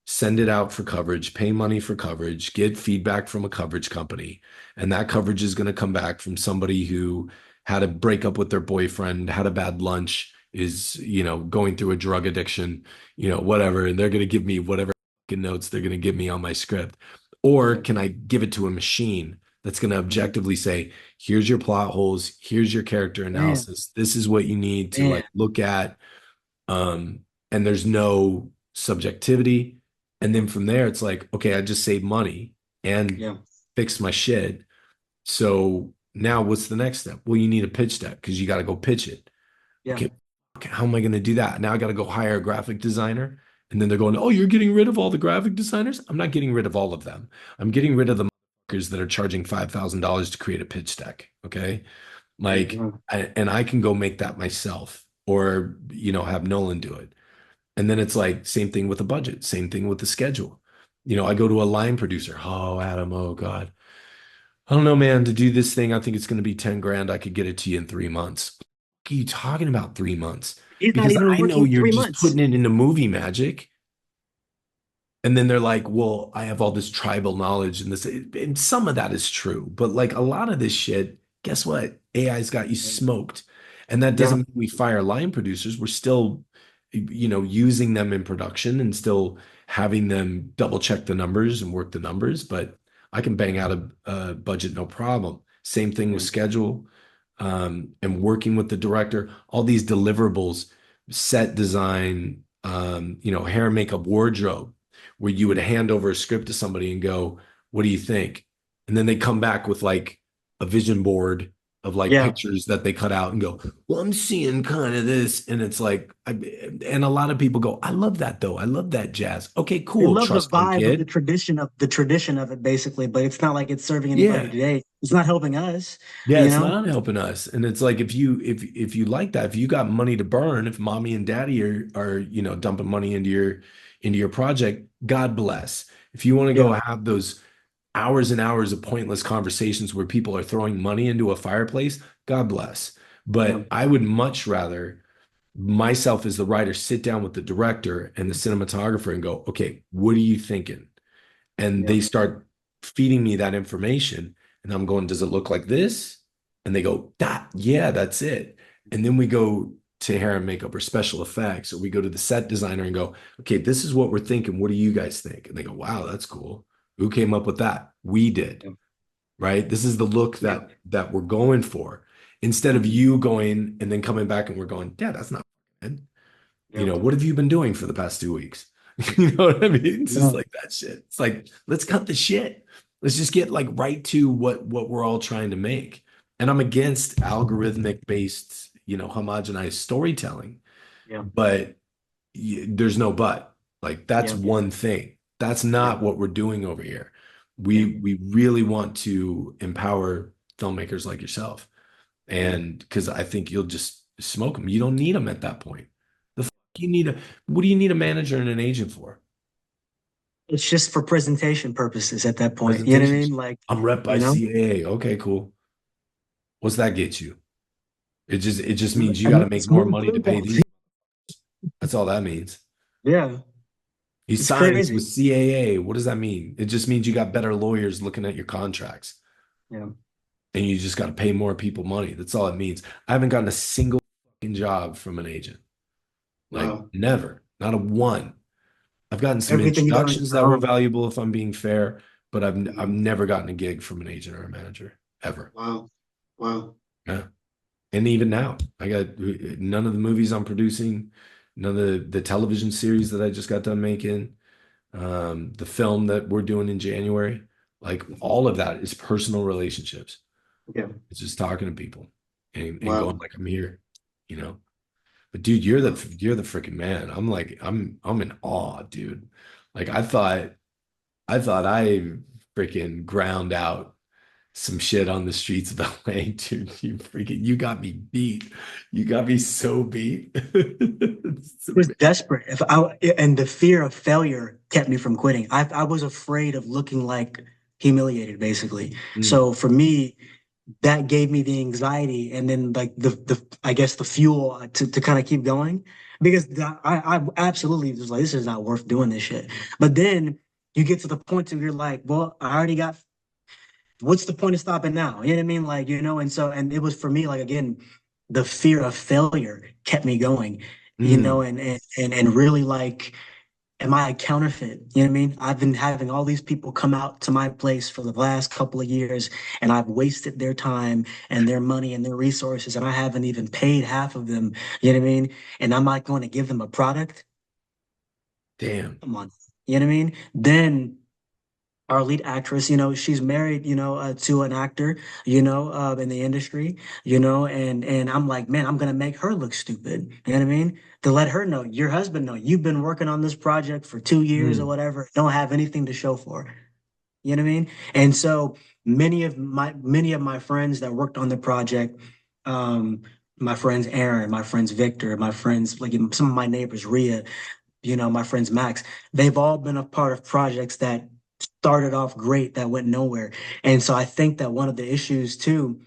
send it out for coverage, pay money for coverage, get feedback from a coverage company. And that coverage is going to come back from somebody who had a breakup with their boyfriend, had a bad lunch, is, going through a drug addiction, whatever. And they're going to give me whatever notes they're going to give me on my script. Or yeah. can I give it to a machine that's going to Mhm. objectively say, here's your plot holes, here's your character Man, analysis, this is what you need to man, like look at, um, and there's no subjectivity. And then from there, it's like, okay, I just saved money and yeah, fixed my shit. So now what's the next step? Well, you need a pitch deck because you got to go pitch it. yeah, Okay, how am I going to do that? Now I got to go hire a graphic designer. And then they're going, oh, you're getting rid of all the graphic designers? I'm not getting rid of all of them. I'm getting rid of the motherfuckers that are charging $5,000 to create a pitch deck. Okay. Like, yeah, and I can go make that myself or, have Nolan do it. And then it's like, same thing with the budget, same thing with the schedule. I go to a line producer. Oh, Adam, oh God. I don't know, man, to do this thing, I think it's going to be 10 grand. I could get it to you in 3 months. What are you talking about 3 months? he's not Because even I know working you're three just months. putting it into movie magic. And then they're like, well, I have all this tribal knowledge and this, and some of that is true. But like a lot of this shit, guess what? AI's got you smoked. And that Yeah, doesn't mean we fire line producers. We're still, using them in production and still having them double check the numbers and work the numbers. But I can bang out a budget, no problem. Same thing with yeah, schedule, and working with the director, all these deliverables, set design, hair, makeup, wardrobe, where you would hand over a script to somebody and go, what do you think? And then they come back with like a vision board of like Yeah. pictures that they cut out and go, well, I'm seeing kind of this. And it's like, and a lot of people go, I love that though. I love that jazz. Okay, They cool. love the Trust fund vibe of kid. the tradition of it basically, but it's not like it's serving anybody Yeah. today. It's not helping us, Yeah, you it's know? not helping us. And it's like if you like that, if you got money to burn, if mommy and daddy are, dumping money into your project, God bless. If you want to go Yeah. have those hours and hours of pointless conversations where people are throwing money into a fireplace, God bless. Yeah. But I would much rather myself as the writer sit down with the director and the cinematographer and go, okay, what are you thinking? And Yeah. they start feeding me that information. And I'm going, does it look like this? And they go, that, yeah, that's it. And then we go to hair and makeup or special effects, or we go to the set designer and go, okay, this is what we're thinking. What do you guys think? And they go, wow, that's cool. Who came up with that? We did, Yeah. right? This is the look Yeah. that we're going for. Instead of Mhm. you going and then coming back and we're going, yeah, that's not good. Yeah. What have you been doing for the past 2 weeks? You know what I mean? It's just Yeah. like that shit. It's like, let's cut the shit. Let's just get like right to what we're all trying to make. And I'm against algorithmic based, homogenized storytelling, Yeah. but there's no but. Like that's Yeah. one thing. That's Yeah. not what we're doing over here. Yeah. We really want to empower filmmakers like yourself. Yeah. And because I think you'll just smoke them. You don't need them at that point. The fuck you need a what do you need a manager and an agent for? It's just for presentation purposes at that point. You know what I Presentations. mean? Like, I'm rep by you know, CAA. Okay, cool. What's that get you? It just means you a got to make nice more smooth money to pay freeway. these. That's all that means. Yeah. He It's signs with crazy. CAA. What does that mean? It just means you got better lawyers looking at your contracts Yeah. and you just got to pay more people money. That's all it means. I haven't gotten a single fucking job from an agent. Like Wow. never, not a one. I've gotten some Everything you got on introductions your that were own. valuable if I'm being fair, but I've Mhm. never gotten a gig from an agent or a manager ever. Wow. Wow. Yeah. And even now, I got none of the movies I'm producing, none of the television series that I just got done making, the film that we're doing in January, like Mhm. all of that is personal relationships. Yeah. It's just talking to people and going Wow. like I'm here, you know. But dude, you're Wow. the freaking man. I'm like I'm in awe, dude. Like I thought I freaking ground out some shit on the streets of LA, dude. You got me beat. You got me so beat. It's Was amazing. desperate. If I and the fear of failure kept me from quitting. I was afraid of looking like humiliated, basically. Mm, So for me, that gave me the anxiety and then like the I guess the fuel to kind of keep going because I absolutely was like this is not worth doing this shit. But then you get to the point where you're like, well, I already got what's the point of stopping now? You know what I mean? Like, and so, and it was for me, like, again, the fear of failure kept me going, mm. and really like, am I a counterfeit? You know what I mean? I've been having all these people come out to my place for the last couple of years, and I've wasted their time and their money and their resources, and I haven't even paid half of them. You know what I mean? And I'm not going to give them a product. Damn. Come on. You know what I mean? Then our lead actress, she's married, to an actor, in the industry, and I'm like, man, I'm gonna make her look stupid. You know what I mean? To let her know, your husband know you've been working on this project for 2 years or Mm, whatever, don't have anything to show for. It. You know what I mean? And so many of my friends that worked on the project, um, my friends Aaron, my friends Victor, my friends like some of my neighbors, Ria, my friends Max, they've all been a part of projects that started off great that went nowhere. And so I think that one of the issues too,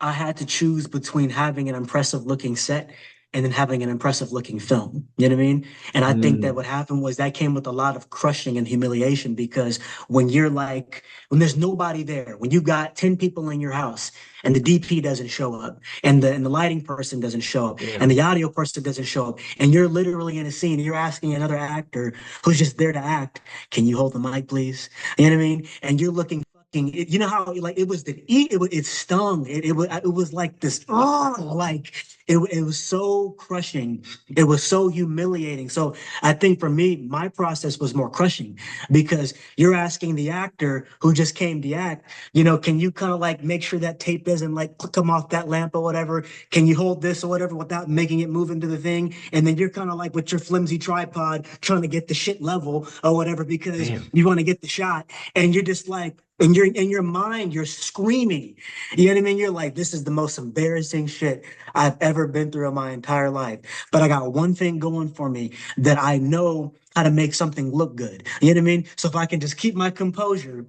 I had to choose between having an impressive looking set and then having an impressive looking film. You know what I mean? And I think that mm. what happened was that came with a lot of crushing and humiliation because when there's nobody there, when you got 10 people in your house and the DP doesn't show up and the lighting person doesn't show up and Damn. the audio person doesn't show up and you're literally in a scene and you're asking another actor who's just there to act, can you hold the mic, please? You know what I mean? And you're looking you know how like it was it stung. It was like this, oh, like it was so crushing. It was so humiliating. So I think for me, my process was more crushing because you're asking the actor who just came to act, can you kind of like make sure that tape doesn't like come off that lamp or whatever? Can you hold this or whatever without making it move into the thing? And then you're kind of like with your flimsy tripod trying to get the shit level or whatever because Damn. you want to get the shot. And you're just like, and you're in your mind, you're screaming. You know what I mean? You're like, this is the most embarrassing shit I've ever been through in my entire life. But I got one thing going for me that I know how to make something look good. You know what I mean? So if I can just keep my composure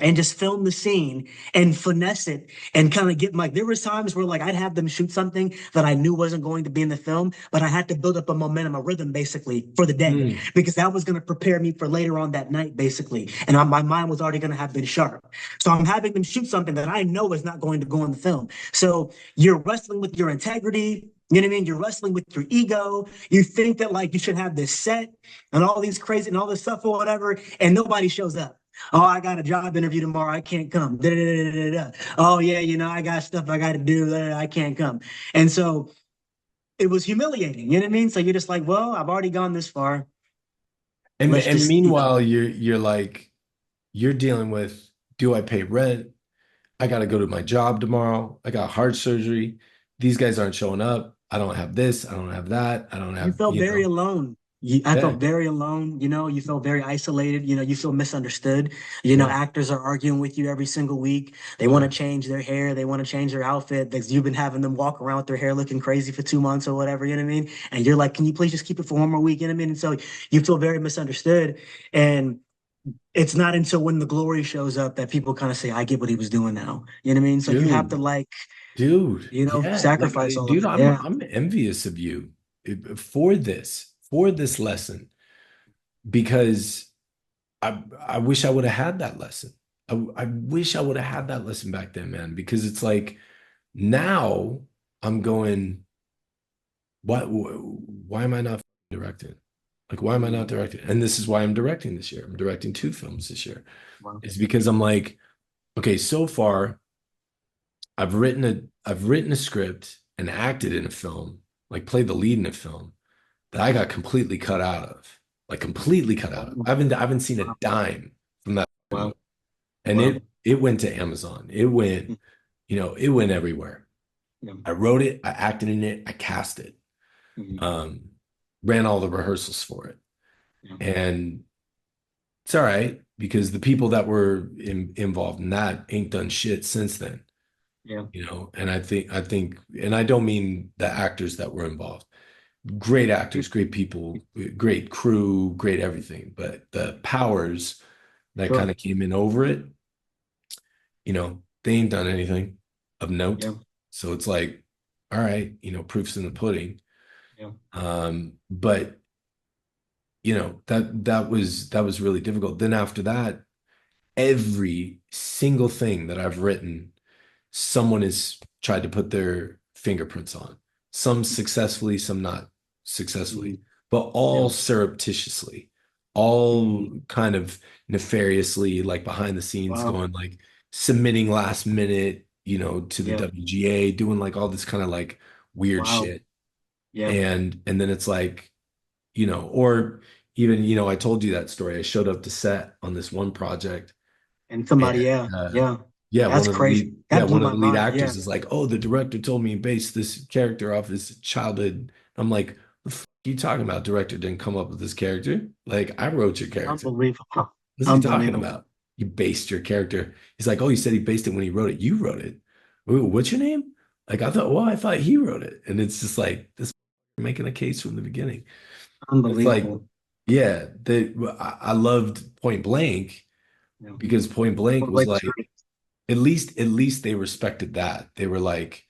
and just film the scene and finesse it and kind of get like there was times where like I'd have them shoot something that I knew wasn't going to be in the film, but I had to build up a momentum, a rhythm basically for the day Mm. because that was going to prepare me for later on that night basically. And my mind was already going to have been sharp. So I'm having them shoot something that I know is not going to go in the film. So you're wrestling with your integrity. You know what I mean? You're wrestling with your ego. You think that like you should have this set and all these crazy and all this stuff or whatever, and nobody shows up. Oh, I got a job interview tomorrow. I can't come. Da, da, da, da, da. Oh, yeah, I got stuff I got to do. I can't come. And so it was humiliating. You know what I mean? So you're just like, well, I've already gone this far. Let's And just, meanwhile, you're like you're dealing with, do I pay rent? I got to go to my job tomorrow. I got heart surgery. These guys aren't showing up. I don't have this. I don't have that. I don't you have, felt very alone. I yeah, felt very alone. You felt very isolated. You feel misunderstood. yeah, Actors are arguing with you every single week. They want to yeah, change their hair. They want to change their outfit. Because you've been having them walk around with their hair looking crazy for 2 months or whatever. You know what I mean? And you're like, can you please just keep it for one more week? You know what I mean? And so you feel very misunderstood. And it's not until when the glory shows up that people kind of say, I get what he was doing now. You know what I mean? So you have to dude, like, dude, yeah, like, sacrifice all of dude, it. Yeah. I'm envious of you for this lesson because I wish I would have had that lesson. I wish I would have had that lesson back then, man, because it's like now I'm going. Why am I not directing? Like, why am I not Mm, directing? And this is why I'm directing this year. I'm directing 2 films this year. wow. It's because I'm like, okay, so far I've written a script and acted in a film, like played the lead in a film that I got completely cut out of, like completely cut out of. Wow. I haven't seen a dime from that movie. Wow. And Wow. it went to Amazon. It went everywhere. Yeah. I wrote it, I acted in it, I cast it. Mhm. Um, ran all the rehearsals for it. Yeah. And it's all right because the people that were involved in that ain't done shit since then, Yeah. and I think, and I don't mean the actors that were involved. Great actors, great people, great crew, great everything. But the powers that kind Sure. of came in over it, they ain't done anything of note. Yeah. So it's like, all right, proof's in the pudding. Yeah. But that was really difficult. Then after that, every single thing that I've written, someone has tried to put their fingerprints on. Some successfully, some not successfully, Mhm. but all Yeah. surreptitiously, all Mhm. kind of nefariously, like behind the scenes, Wow. going like submitting last minute, to the Yeah. WGA, doing like all this kind of like weird Wow. shit. Yeah. And then it's like, or even, I told you that story. I showed up to set on this one project And and somebody, yeah. Yeah. yeah, That's crazy. yeah, That blew one of my the lead mind. Yeah. actors is like, "Oh, the director told me he based this character off his childhood." I'm like, "The fuck are you talking about? Director didn't come up with this character. Like, I wrote your character. Unbelievable. What's he talking Unbelievable. about? You based your character." He's like, "Oh, he said he based it when he wrote it. You wrote it. Ooh, what's your name?" Like, I thought he wrote it. And it's just like this making a case from the beginning. It's like, Unbelievable. yeah, I loved Point Blank Yeah. because Point Blank Well, was like, like, at least they respected that. They were like,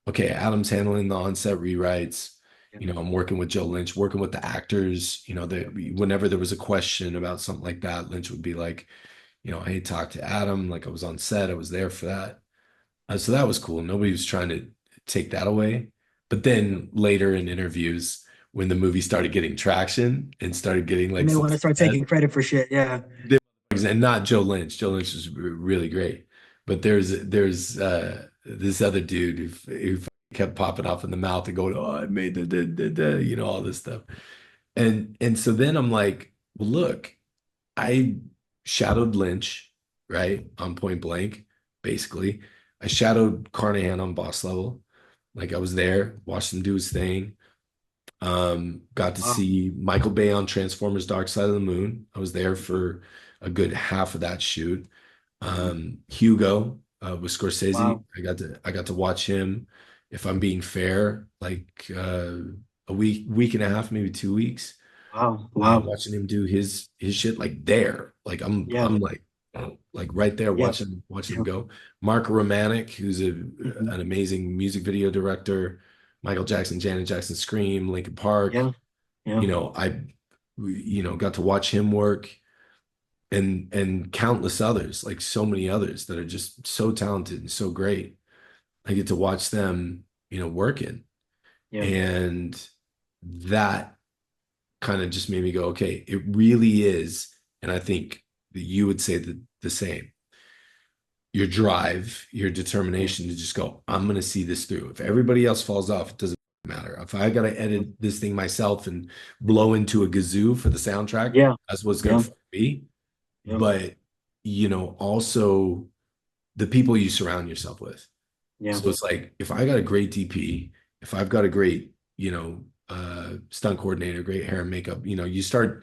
okay, Adam's handling the on-set rewrites. yeah. I'm working with Joe Lynch, working with the actors. Yeah. Whenever there was a question about something like that, Lynch would be like, hey, talk to Adam. Like I was on set, I was there for that. So that was cool. Nobody was trying to take that away. But Yeah. then later in interviews, when the movie started getting traction and started getting And like they some want to start success, taking credit for shit. Yeah. the motherfuckers 100%. Not Joe Lynch. Joe Lynch is really great. But there's this other dude who kept popping off in the mouth and going, "Oh, I made all this stuff." And so then I'm like, well, look, I shadowed Lynch, right, on Point Blank, basically. I shadowed Carnahan on Boss Level. Like I was there, watched him do his thing. Got to Wow. see Michael Bay on Transformers Dark Side of the Moon. I was there for a good half of that shoot. Hugo with Scorsese. Wow. I got to watch him, if I'm being fair, like a week and a half, maybe 2 weeks. Wow. Wow. Watching him do his shit like there. Like I'm Yeah. I'm like right there Yeah. watching him Yeah. go. Mark Romanek, who's Mhm. an amazing music video director, Michael Jackson, Janet Jackson Scream, Linkin Park. Yeah. Yeah. I got to watch him work and countless others, like so many others that are just so talented and so great. I get to watch them, working. Yeah. And that kind of just made me go, okay, it really is. And I think that you would say the same. Your drive, your Yeah. determination to just go, I'm going to see this through. If everybody else falls off, it doesn't matter. If I got to edit this thing myself and blow into a kazoo for the soundtrack, Yeah. that's what's going Yeah. to be. Yeah. But, also the people you surround yourself with. Yeah. So it's like, if I got a great DP, if I've got a great, stunt coordinator, great hair and makeup, you start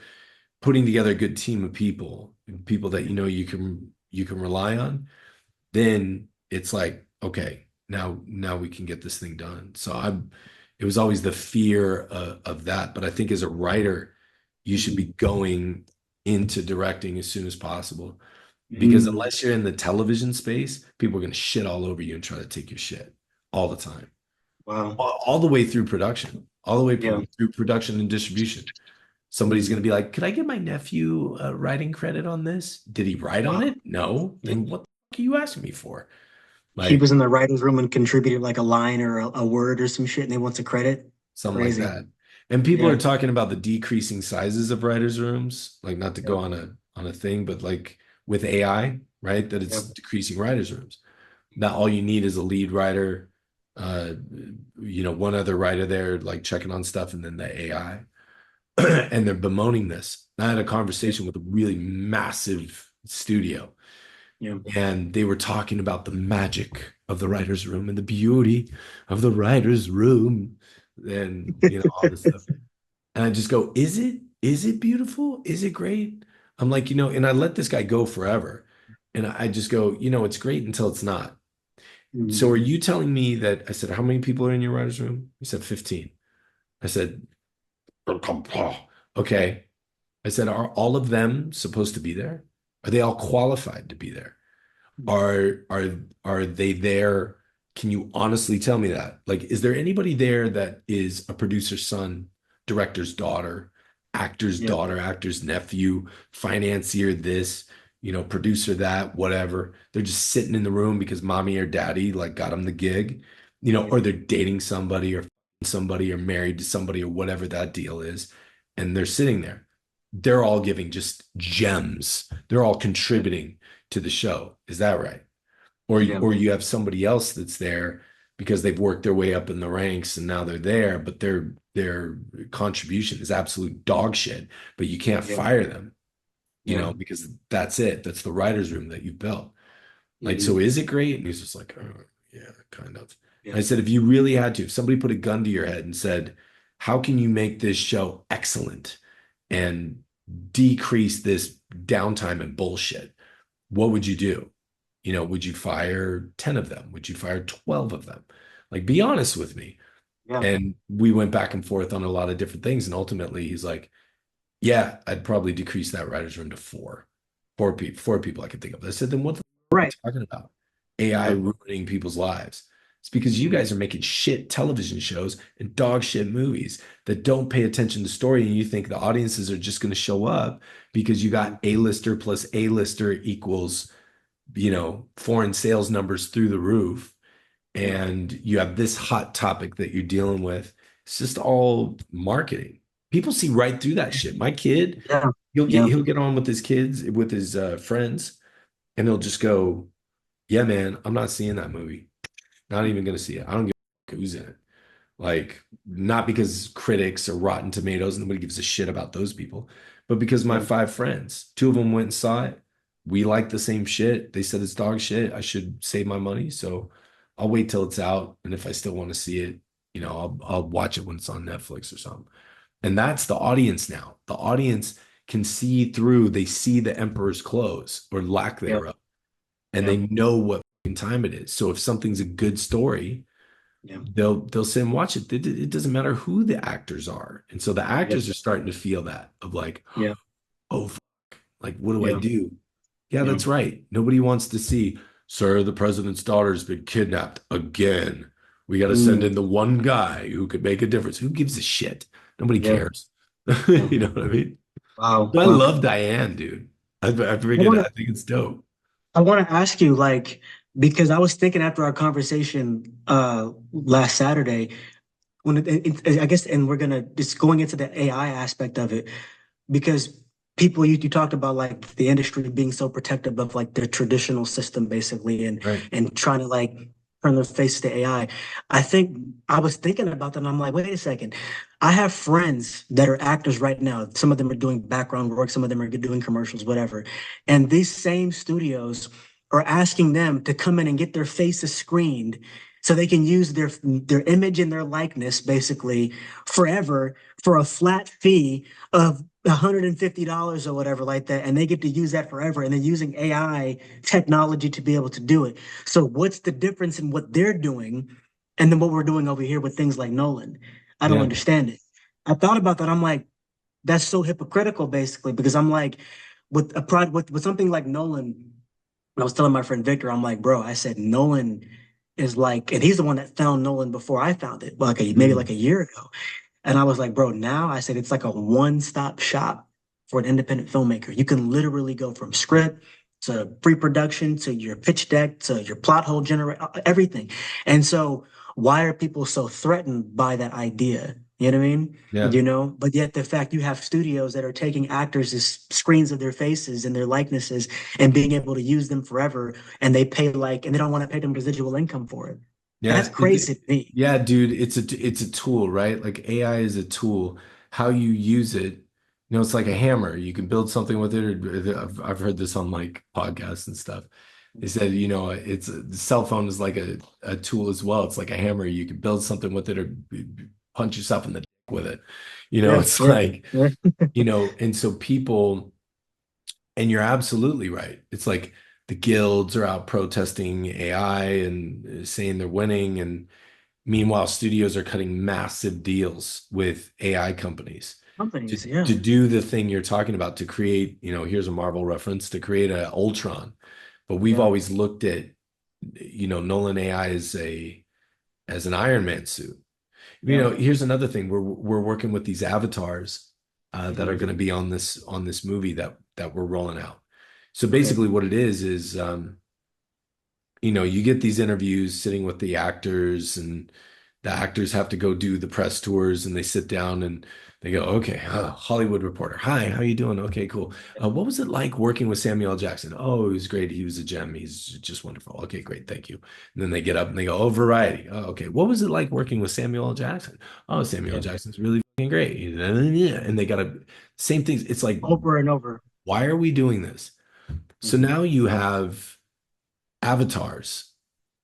putting together a good team of people that you can rely on, then it's like, okay, now we can get this thing done. So it was always the fear of that. But I think as a writer, you should Mhm. be going into directing as soon as possible. Because Mhm. unless you're in the television space, people are going to shit all over you and try to take your shit all the time, Wow. all the way through production, all the way Yeah. through production and distribution. Somebody's going Mhm. to be like, "Could I get my nephew writing credit on this? Did he write on Wow. it? No. Yeah. Then what the fuck are you asking me for?" He Like was in the writer's room and contributed like a line or a word or some shit, and they want to credit. something like Crazy. that. And people are Yeah. talking about the decreasing sizes of writers' rooms, like not to Yeah. go on a thing, but like with AI, right? That Yeah. it's decreasing writers' rooms. Now all you need is a lead writer, uh, one other writer there, like checking on stuff, and then the AI. And they're bemoaning this. I had a Yeah. conversation with a really massive studio, Yeah. and they were talking about the magic of the writer's room and the beauty of the writer's room, and all this stuff. And I just go, is it? Is it beautiful? Is it great? I'm like, and I let this guy go forever. And I just go, it's great until it's not. So Mhm. are you telling me that? I said, how many people are in your writer's room? He said 15. I said, okay. I said, are all of them supposed to be there? Are they all qualified to be there? Are they there? Can you honestly tell me that? Like, is there anybody there that is a producer's son, director's daughter, actor's Yeah. daughter, actor's nephew, financier this, producer that, whatever? They're just sitting in the room because mommy or daddy like got them the gig, Yeah. or they're dating somebody or married to somebody or whatever that deal is, and they're sitting there. They're all giving just gems. They're all contributing to the show. Is that right? Yeah. Or you have somebody else that's there because they've worked their way up in the ranks and now they're there, but their contribution is absolute dog shit, but you can't Yeah. fire them, Yeah. because that's it. That's the writer's room that you've built. Like, so Mhm. is it great? And he's just like, oh, yeah, kind of. And Yeah. I said, if you really had to, if somebody put a gun to your head and said, how can you make this show excellent and decrease this downtime and bullshit, what would you do? Would you fire 10 of them? Would you fire 12 of them? Like, be honest with me. Yeah. And we went back and forth on a lot of different things. And ultimately, he's like, yeah, I'd probably decrease that writer's room to four people I could think of. I said, then what the fuck are we Right. talking about? AI Yeah. ruining people's lives. It's because you Mhm. guys are making shit television shows and dog shit movies that don't pay attention to story, and you think the audiences are just going to show up because you got A-lister plus A-lister equals, foreign sales numbers through the roof, Yeah. and you have this hot topic that you're dealing with. It's just all marketing. People see right through that shit. My kid, Yeah. Yeah. he'll get on with his kids, with his friends, and he'll just go, "Yeah, man, I'm not seeing that movie. Not even gonna see it. I don't give a fuck who's in it." Like, not because critics or Rotten Tomatoes, nobody gives a shit about those people, but because my Yeah. five friends, two of them went and saw it. We like the same shit. They said it's dog shit. I should save my money. So I'll wait till it's out. And if I still want to see it, I'll watch it when it's on Netflix or something. And that's the audience now. The audience can see through, they see the emperor's clothes or lack Yeah. thereof, and Yeah. they know what time it is. So if something's a good story, Yeah. they'll sit and watch it. It doesn't matter who the actors are. And so the Yeah. actors are starting to feel that of like, Yeah. oh, like, what do I Yeah. do? Yeah, Yeah. that's right. Nobody wants to see, sir, the president's daughter's been kidnapped again. We got to send Mm. in the one guy who could make a difference. Who gives a shit? Nobody Yeah. cares. Yeah. You know what I mean? Wow. But I Wow. love Diane, dude. I want I to think it's dope. I want to ask you, like, because I was thinking after our conversation last Saturday, when I guess, and we're gonna just going into the AI aspect of it, because people you talked about like the industry being so protective of like their traditional system basically, Right. and trying to like turn their face to AI. I think I was thinking about that and I'm like, wait a second. I have friends that are actors right now. Some of them are doing background work, some of them are doing commercials, whatever. And these same studios are asking them to come in and get their faces screened so they can use their image and their likeness basically forever for a flat fee of $150 or whatever like that, and they get to use that forever, and they're using AI technology to be able to do it. So what's the difference in what they're doing and then what we're doing over here with things like Nolan? I don't Yeah. understand it. I thought about that. I'm like, that's so hypocritical, basically, because I'm like, with a prod with something like Nolan, I was telling my friend Victor, I'm like, bro, I said Nolan is like, and he's the one that found Nolan before I found it, like maybe Mm. like a year ago. And I was like, bro, now I said it's like a one-stop shop for an independent filmmaker. You can literally go from script to pre-production to your pitch deck to your plot hole generate everything. And so why are people so threatened by that idea? You know what I mean? Yeah. But yet the fact you have studios that are taking actors as screens of their faces and their likenesses and being able to use them forever, and they pay like, and they don't want to pay them residual income for it. That's Yeah, crazy to me. yeah, dude, it's a tool, right? Like AI is a tool. How you use it, it's like a hammer. You can build something with it. Or I've heard this on like podcasts and stuff. They said, the cell phone is like a tool as well. It's like a hammer. You can build something with it or punch yourself in the dick with it. Yeah, It's yeah, like, yeah, and so people. And you're absolutely right. It's like the guilds are out protesting AI and saying they're winning. And meanwhile, studios are cutting massive deals with AI companies to, companies, to yeah, do the thing you're talking about, to create, here's a Marvel reference, to create a Ultron. But we've yeah, always looked at, Nolan AI as an Iron Man suit. yeah, Here's another thing. We're working with these avatars that are mhm, going to be on this movie that we're rolling out. So okay, basically, what it is you get these interviews sitting with the actors, and the actors have to go do the press tours, and they sit down and they go, okay, Hollywood Reporter, hi, how you doing? Okay, cool. What was it like working with Samuel L. Jackson? Oh, it was great. He was a gem. He's just wonderful. Okay, great, thank you. And then they get up and they go, oh, Variety. Oh, okay, what was it like working with Samuel L. Jackson? Oh, Samuel L. yeah, Jackson's really fucking great. And they got to same things. It's like, over and over. why are we doing this? So Mhm, now you have avatars.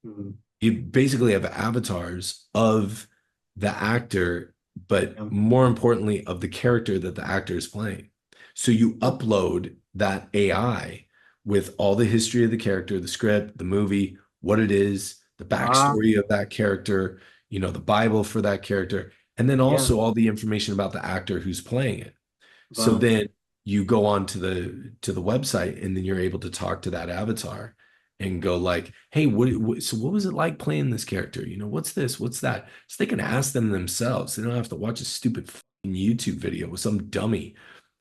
mhm, You basically have avatars of the actor, but yeah, more importantly, of the character that the actor is playing. So you upload that AI with all the history of the character, the script, the movie, what it is, the wow, backstory of that character, the Bible for that character, and then yeah, also all the information about the actor who's playing it. So wow, then you go on to the website, and then you're able to talk to that avatar and go like, hey, so what was it like playing this character? What's this? What's that? So they can ask them themselves. They don't have to watch a stupid fucking YouTube video with some dummy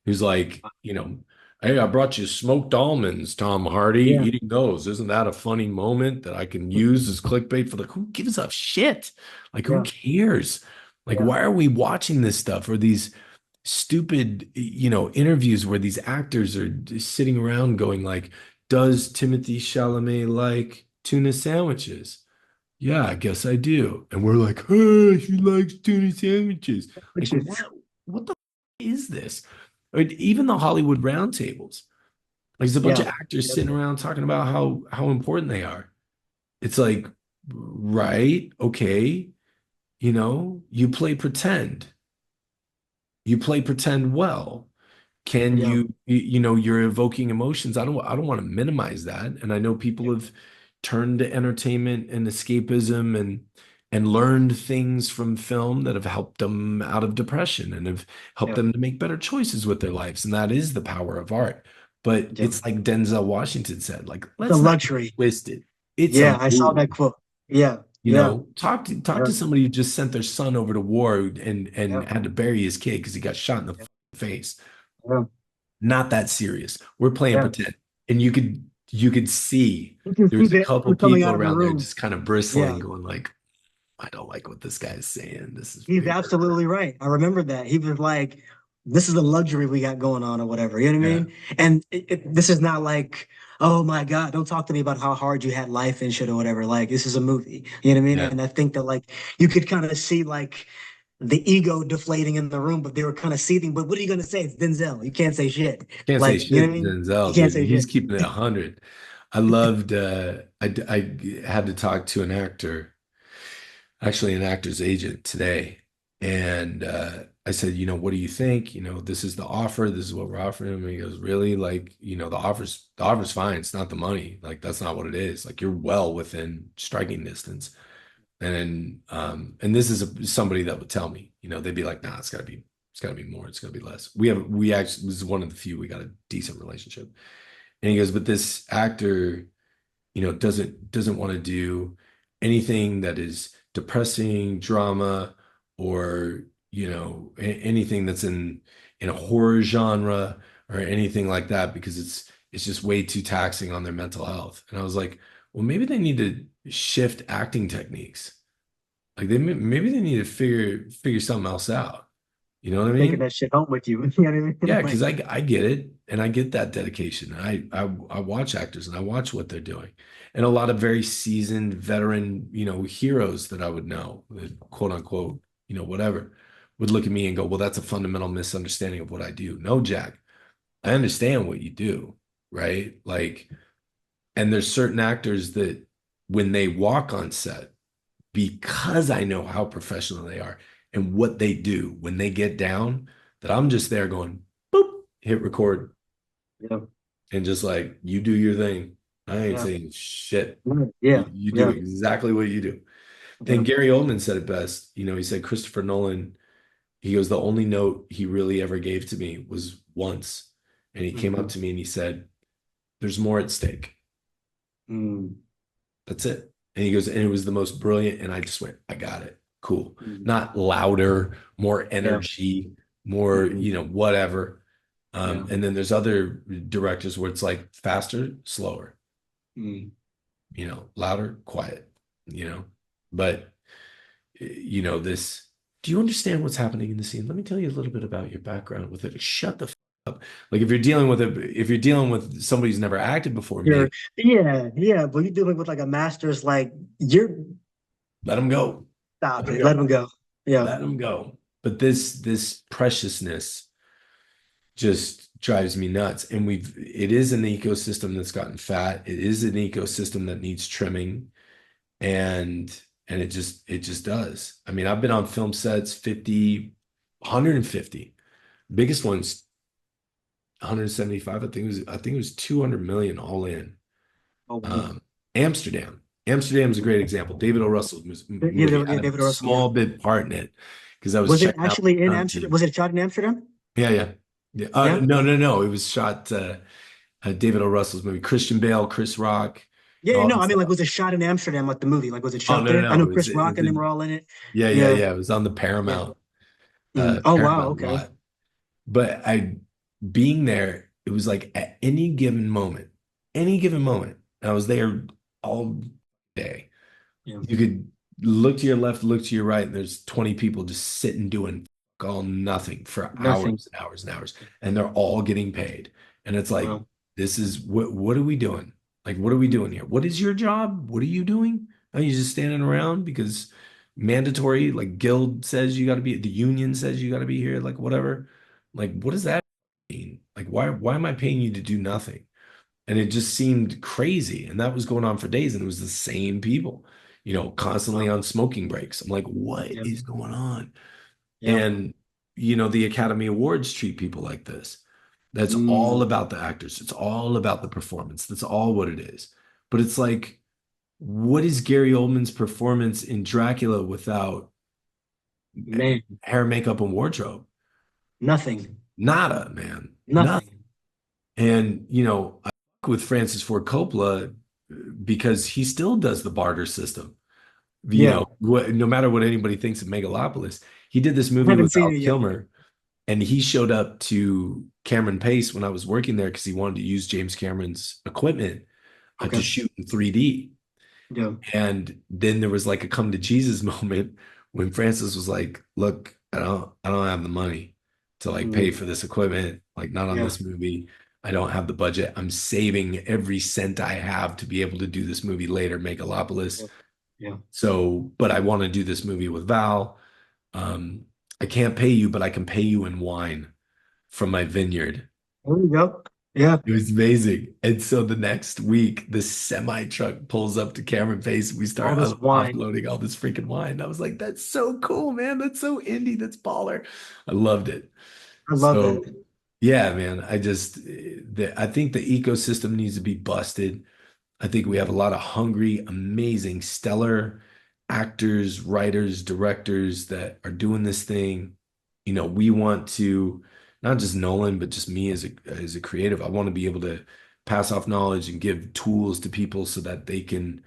who's like, hey, I brought you smoked almonds, Tom Hardy, yeah, eating those. Isn't that a funny moment that I can use as clickbait for who gives a shit? Like, who yeah, cares? Like, yeah, why are we watching this stuff, or these stupid, interviews where these actors are just sitting around going like, does Timothy Chalamet like tuna sandwiches? Yeah, I guess I do. And we're like, oh, she likes tuna sandwiches. Like, Which is, what the is this? Or even the Hollywood roundtables. Like, there's a bunch yeah, of actors yep, sitting around talking about how important they are. It's like, right, okay, you play pretend. You play pretend well. Can yeah, you're evoking emotions. I don't want to minimize that. And I know people have turned to entertainment and escapism and learned things from film that have helped them out of depression and have helped yeah, them to make better choices with their lives. And that is the power of art. But yeah. it's like Denzel Washington said, like, It's a let's not get luxury. twisted. It's Yeah, a I saw that movie. quote. Yeah, yeah, Talk to yeah, somebody who just sent their son over to war and yeah, had to bury his kid because he got shot in the yeah, face. yeah. Not that serious. We're playing Yeah. pretend. And you could see You can there see was a the couple anger coming people out of the around there room. just kind of bristling, Yeah. going like, I don't like what this guy's saying. This is He's weird. absolutely right. I remember that. He was like, this is the luxury we got going on or whatever. You know what I Yeah. mean? And this is not like, oh my God, don't talk to me about how hard you had life and shit or whatever. Like, this is a movie. You know what I mean? Yeah. And I think that like you could kind of see like the ego deflating in the room, but they were kind of seething. But what are you gonna say? It's Denzel. You can't say shit. Can't say Like, you know shit what I to mean? You Denzel, can't dude. say He's shit. keeping it 100. I loved I had to talk to an actor, actually an actor's agent today. And I said, what do you think? This is the offer. This is what we're offering him. And he goes, really? Like, the offer's fine. It's not the money. Like, that's not what it is. Like, you're well within striking distance. And then, and this is somebody that would tell me, they'd be like, nah, it's gotta be more. It's gotta be less. We actually, this is one of the few we got a decent relationship. And he goes, but this actor doesn't want to do anything that is depressing, drama, or anything that's in a horror genre or anything like that because it's just way too taxing on their mental health. And I was like, well, maybe they need to shift acting techniques. Like maybe they need to figure something else out. You know what I Taking mean? that shit home with you. You know what I mean? Yeah, because Like, I get it and I get that dedication. I watch actors and I watch what they're doing. And a lot of very seasoned veteran, heroes that I would know, quote unquote, whatever, would look at me and go, well, that's a fundamental misunderstanding of what I do. No, Jack, I understand what you do, right? Like, and there's certain actors that when they walk on set, because I know how professional they are and what they do when they get down, that I'm just there going, boop, hit record, yeah, and just like, you do your thing. I ain't yeah, saying shit. You, yeah, you do yeah, exactly what you do. yeah. And Gary Oldman said it best. He said Christopher Nolan, he goes, the only note he really ever gave to me was once. And he came up Mhm. to me and he said, there's more at stake. Mm, That's it. And he goes, and it was the most brilliant. And I just went, I got it. Cool. mm, Not louder, more yeah, energy, more, mhm, whatever. yeah, And then there's other directors where it's like faster, slower, mm. louder, quiet, but, this, do you understand what's happening in the scene? Let me tell you a little bit about your background with it. Shut the up. Like if you're dealing with somebody who's never acted before, You're, maybe yeah, yeah, but you're dealing with like a master's, like you're let them go. Let stop them it, let go. him go. Yeah, Let them go. But this preciousness just drives me nuts. And it is an ecosystem that's gotten fat. It is an ecosystem that needs trimming. And it just does. I mean, I've been on film sets 50, 150. Biggest one's 175. I think it was 200 million all in. oh, Um, Amsterdam. Amsterdam is a great example. David O. Russell's yeah, movie. I yeah, had a David Russell. Yeah, small bit part in it because I was was it checking out actually the in stunt Amsterdam? team. Was it shot in Amsterdam? Yeah, yeah. Yeah. Yeah, No, no, no. It was shot David O. Russell's movie. Christian Bale, Chris Rock, yeah, all no, that I mean, like, stuff. was it shot in Amsterdam, like the movie? Like, was it Oh shot no, no, there? I no. know It was Chris Rock it, and it, them were all in it. yeah, yeah, Yeah, yeah. It was on the yeah. Paramount Oh wow, Paramount okay. lot. But I being there, it was like at any given moment, and I was there all day. Yeah, You could look to your left, look to your right, and there's 20 people just sitting doing. all nothing for Nothing. hours and hours and hours, and they're all getting paid. And it's like, Wow. this is what are we doing? Like, what are we doing here? What is your job? What are you doing? Are you just standing around because mandatory, like guild says you got to be, the union says you got to be here, like whatever. Like, what does that mean? Like, why am I paying you to do nothing? And it just seemed crazy. And that was going on for days. And it was the same people, constantly Wow. on smoking breaks. I'm like, what Yeah. is going on? Yeah. And, the Academy Awards treat people like this. That's all Mm, about the actors. It's all about the performance. That's all what it is. But it's like, what is Gary Oldman's performance in Dracula without man. hair, makeup, and wardrobe? Nothing. Nada, man. Nothing. Nothing. And, I work with Francis Ford Coppola because he still does the barter system. Yeah. No matter what anybody thinks of Megalopolis, he did this I movie haven't with seen Val it yet. Kilmer, and he showed up to Cameron Pace when I was working there because he wanted to use James Cameron's equipment to Okay. shoot in 3D. Yeah. And then there was like a come to Jesus moment when Francis was like, "Look, I don't have the money to like pay Mm, for this equipment, like not on yeah. this movie. I don't have the budget. I'm saving every cent I have to be able to do this movie later, Megalopolis. Yeah. Yeah. So, but I want to do this movie with Val. Um, I can't pay you, but I can pay you in wine from my vineyard." There you go. Yeah. It was amazing. And so the next week, the semi truck pulls up to Cameron Pace. We All start this wine. offloading all this freaking wine. I was like, that's so cool, man. That's so indie. That's baller. I loved it. I love So, that. yeah, man, I think the ecosystem needs to be busted. I think we have a lot of hungry, amazing, stellar actors, writers, directors that are doing this thing. We want to, not just Nolan, but just me as a creative. I want to be able to pass off knowledge and give tools to people so that they can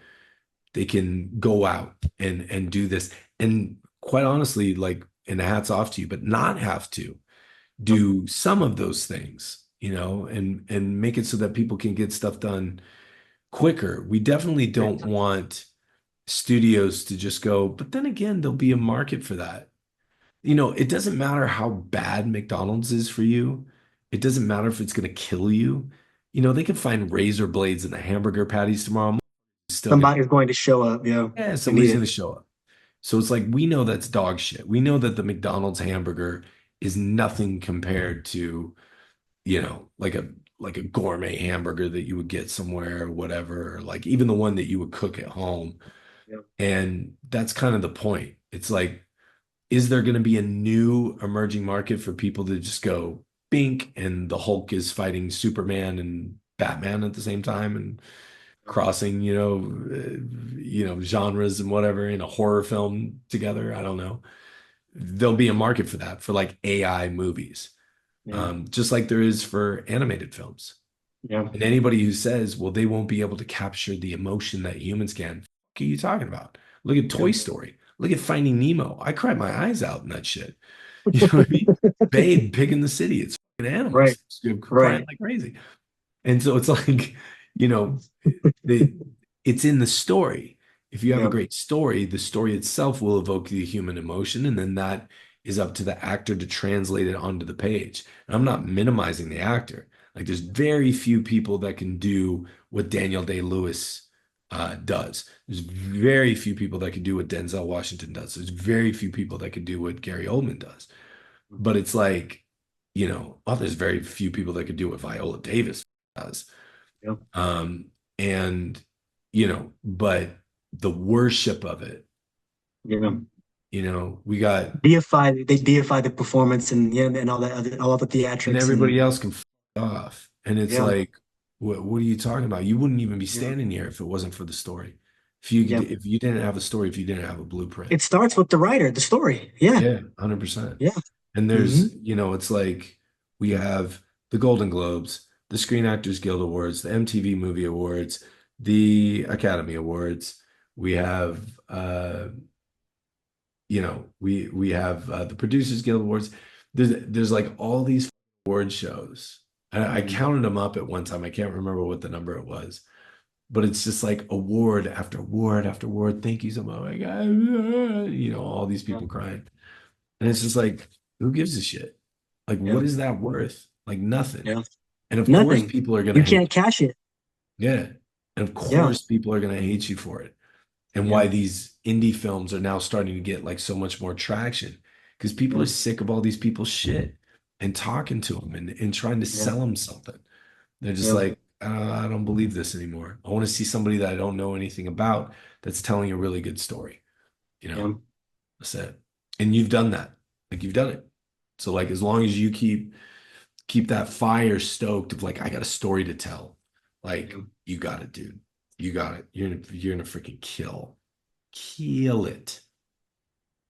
go out and do this. And quite honestly, like, and hats off to you, but not have to Yeah. do some of those things, and make it so that people can get stuff done quicker. We definitely don't want studios to just go, but then again, there'll be a market for that. It doesn't matter how bad McDonald's is for you. It doesn't matter if it's going to kill you. They could find razor blades in the hamburger patties tomorrow. It's still going to, Somebody's going to show up. Yeah. yeah, We need somebody's going it. to show up. So it's like, we know that's dog shit. We know that the McDonald's hamburger is nothing compared to, like a gourmet hamburger that you would get somewhere or whatever, or like even the one that you would cook at home. Yeah. And that's kind of the point. It's like, is there going to be a new emerging market for people to just go bink and the Hulk is fighting Superman and Batman at the same time and crossing, genres and whatever in a horror film together? I don't know. There'll be a market for that for like AI movies, Yeah. just like there is for animated films. Yeah. And anybody who says, well, they won't be able to capture the emotion that humans can, what are you talking about? Look at Yeah. Toy Story. Look at Finding Nemo. I cried my eyes out in that shit. You know what I mean? Babe, Pig in the City. It's fucking Right. animals. You're crying Right. like crazy. And so it's like, you know, the, it's in the story. If you have a Yeah. great story, the story itself will evoke the human emotion, and then that is up to the actor to translate it onto the page. And I'm not minimizing the actor. Like, there's very few people that can do what Daniel Day-Lewis does. There's very few people that can do what Denzel Washington does. There's very few people that can do what Gary Oldman does. But it's like, well, there's very few people that could do what Viola Davis does. Yeah. Um, and, but the worship of it, Yeah. we got, They deify the performance and yeah, and all that other all of the and theatrics and everybody else can off. And it's yeah. like, what are you talking about? You wouldn't even be Yeah. standing here if it wasn't for the story. Yeah. If you didn't have a story, if you didn't have a blueprint. It starts with the writer, the story. Yeah. Yeah, 100%. Yeah. And Hmm. there's, it's like we have the Golden Globes, the Screen Actors Guild Awards, the MTV Movie Awards, the Academy Awards. We have, we have the Producers Guild Awards. There's like all these award shows. I Hmm. counted them up at one time. I can't remember what the number it was, but it's just like award after award after award. Thank you so much. Oh my God. All these Yeah. people crying. And it's just like, Who gives a shit? Like, Yeah. what is that worth? Like nothing. Yeah. And of course, Nothing. people are gonna You hate can't you. cash it. Yeah. And of Yeah. course, people are gonna hate you for it. And Yeah. why these indie films are now starting to get like so much more traction because people are Yeah. sick of all these people's shit and talking to them and trying to Yeah. sell them something. They're just Yeah. like, I don't believe this anymore. I want to see somebody that I don't know anything about that's telling a really good story. You know, Yeah. that's it. And you've done that. Like you've done it. So like as long as you keep that fire stoked of like, I got a story to tell. Like Yeah. you got it, dude. You got it. You're gonna freaking kill it.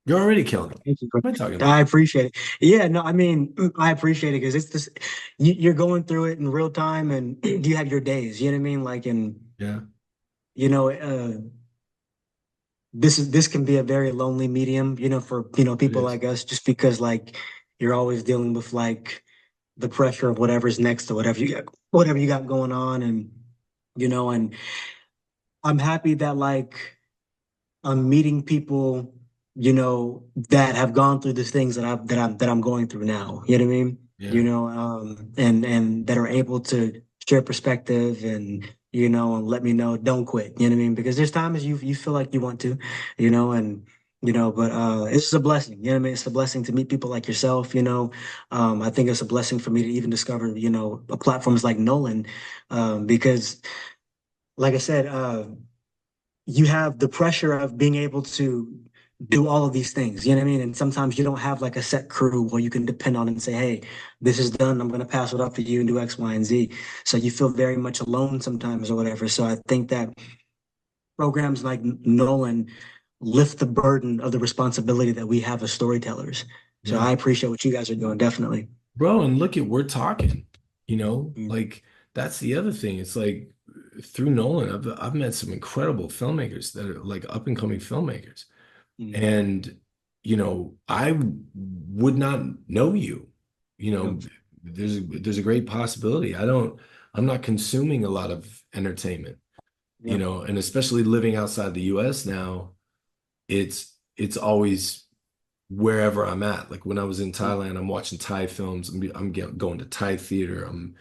You're already killing it. Thank you, bro. What am I talking I about? appreciate it. Yeah, no, I mean, I appreciate it because it's this, you're going through it in real time and you have your days, you know what I mean? Like, and, Yeah, you know, this can be a very lonely medium, for, it people is. like us, just because like you're always dealing with like the pressure of whatever's next or whatever you got going on. And I'm happy that like, I'm meeting people, that have gone through the things that I'm going through now. You know what I mean? Yeah, And that are able to share perspective and let me know don't quit. You know what I mean? Because there's times you feel like you want to, and but it's just a blessing. You know what I mean? It's a blessing to meet people like yourself. I think it's a blessing for me to even discover platforms like Nolan, because like I said, you have the pressure of being able to do all of these things. You know what I mean? And sometimes you don't have like a set crew where you can depend on and say, hey, this is done. I'm going to pass it off to you and do X, Y, and Z. So you feel very much alone sometimes or whatever. So I think that programs like Nolan lift the burden of the responsibility that we have as storytellers. So yeah. I appreciate what you guys are doing, definitely. Bro, and look at we're talking, Mm, like that's the other thing. It's like through Nolan, I've met some incredible filmmakers that are like up and coming filmmakers. mm, And, I would not know you. You yeah, know, there's a great possibility. I'm not consuming a lot of entertainment, yeah, and especially living outside the US now, it's always wherever I'm at. Like when I was in yeah, Thailand, I'm watching Thai films. Going to Thai theater. I'm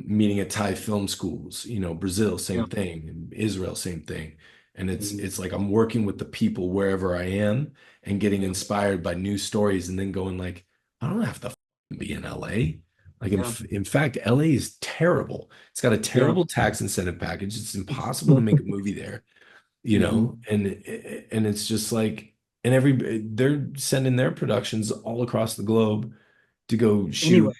meeting at Thai film schools. Brazil, yeah, same thing. And Israel, same thing. And it's mm, it's like I'm working with the people wherever I am and getting yeah, inspired by new stories, and then going like, I don't have to be in LA. Like yeah, in fact, LA is terrible. It's got a yeah. terrible tax incentive package. It's impossible to make a movie there, Mhm. and it's just like, and they're sending their productions all across the globe to go Anyway, shoot,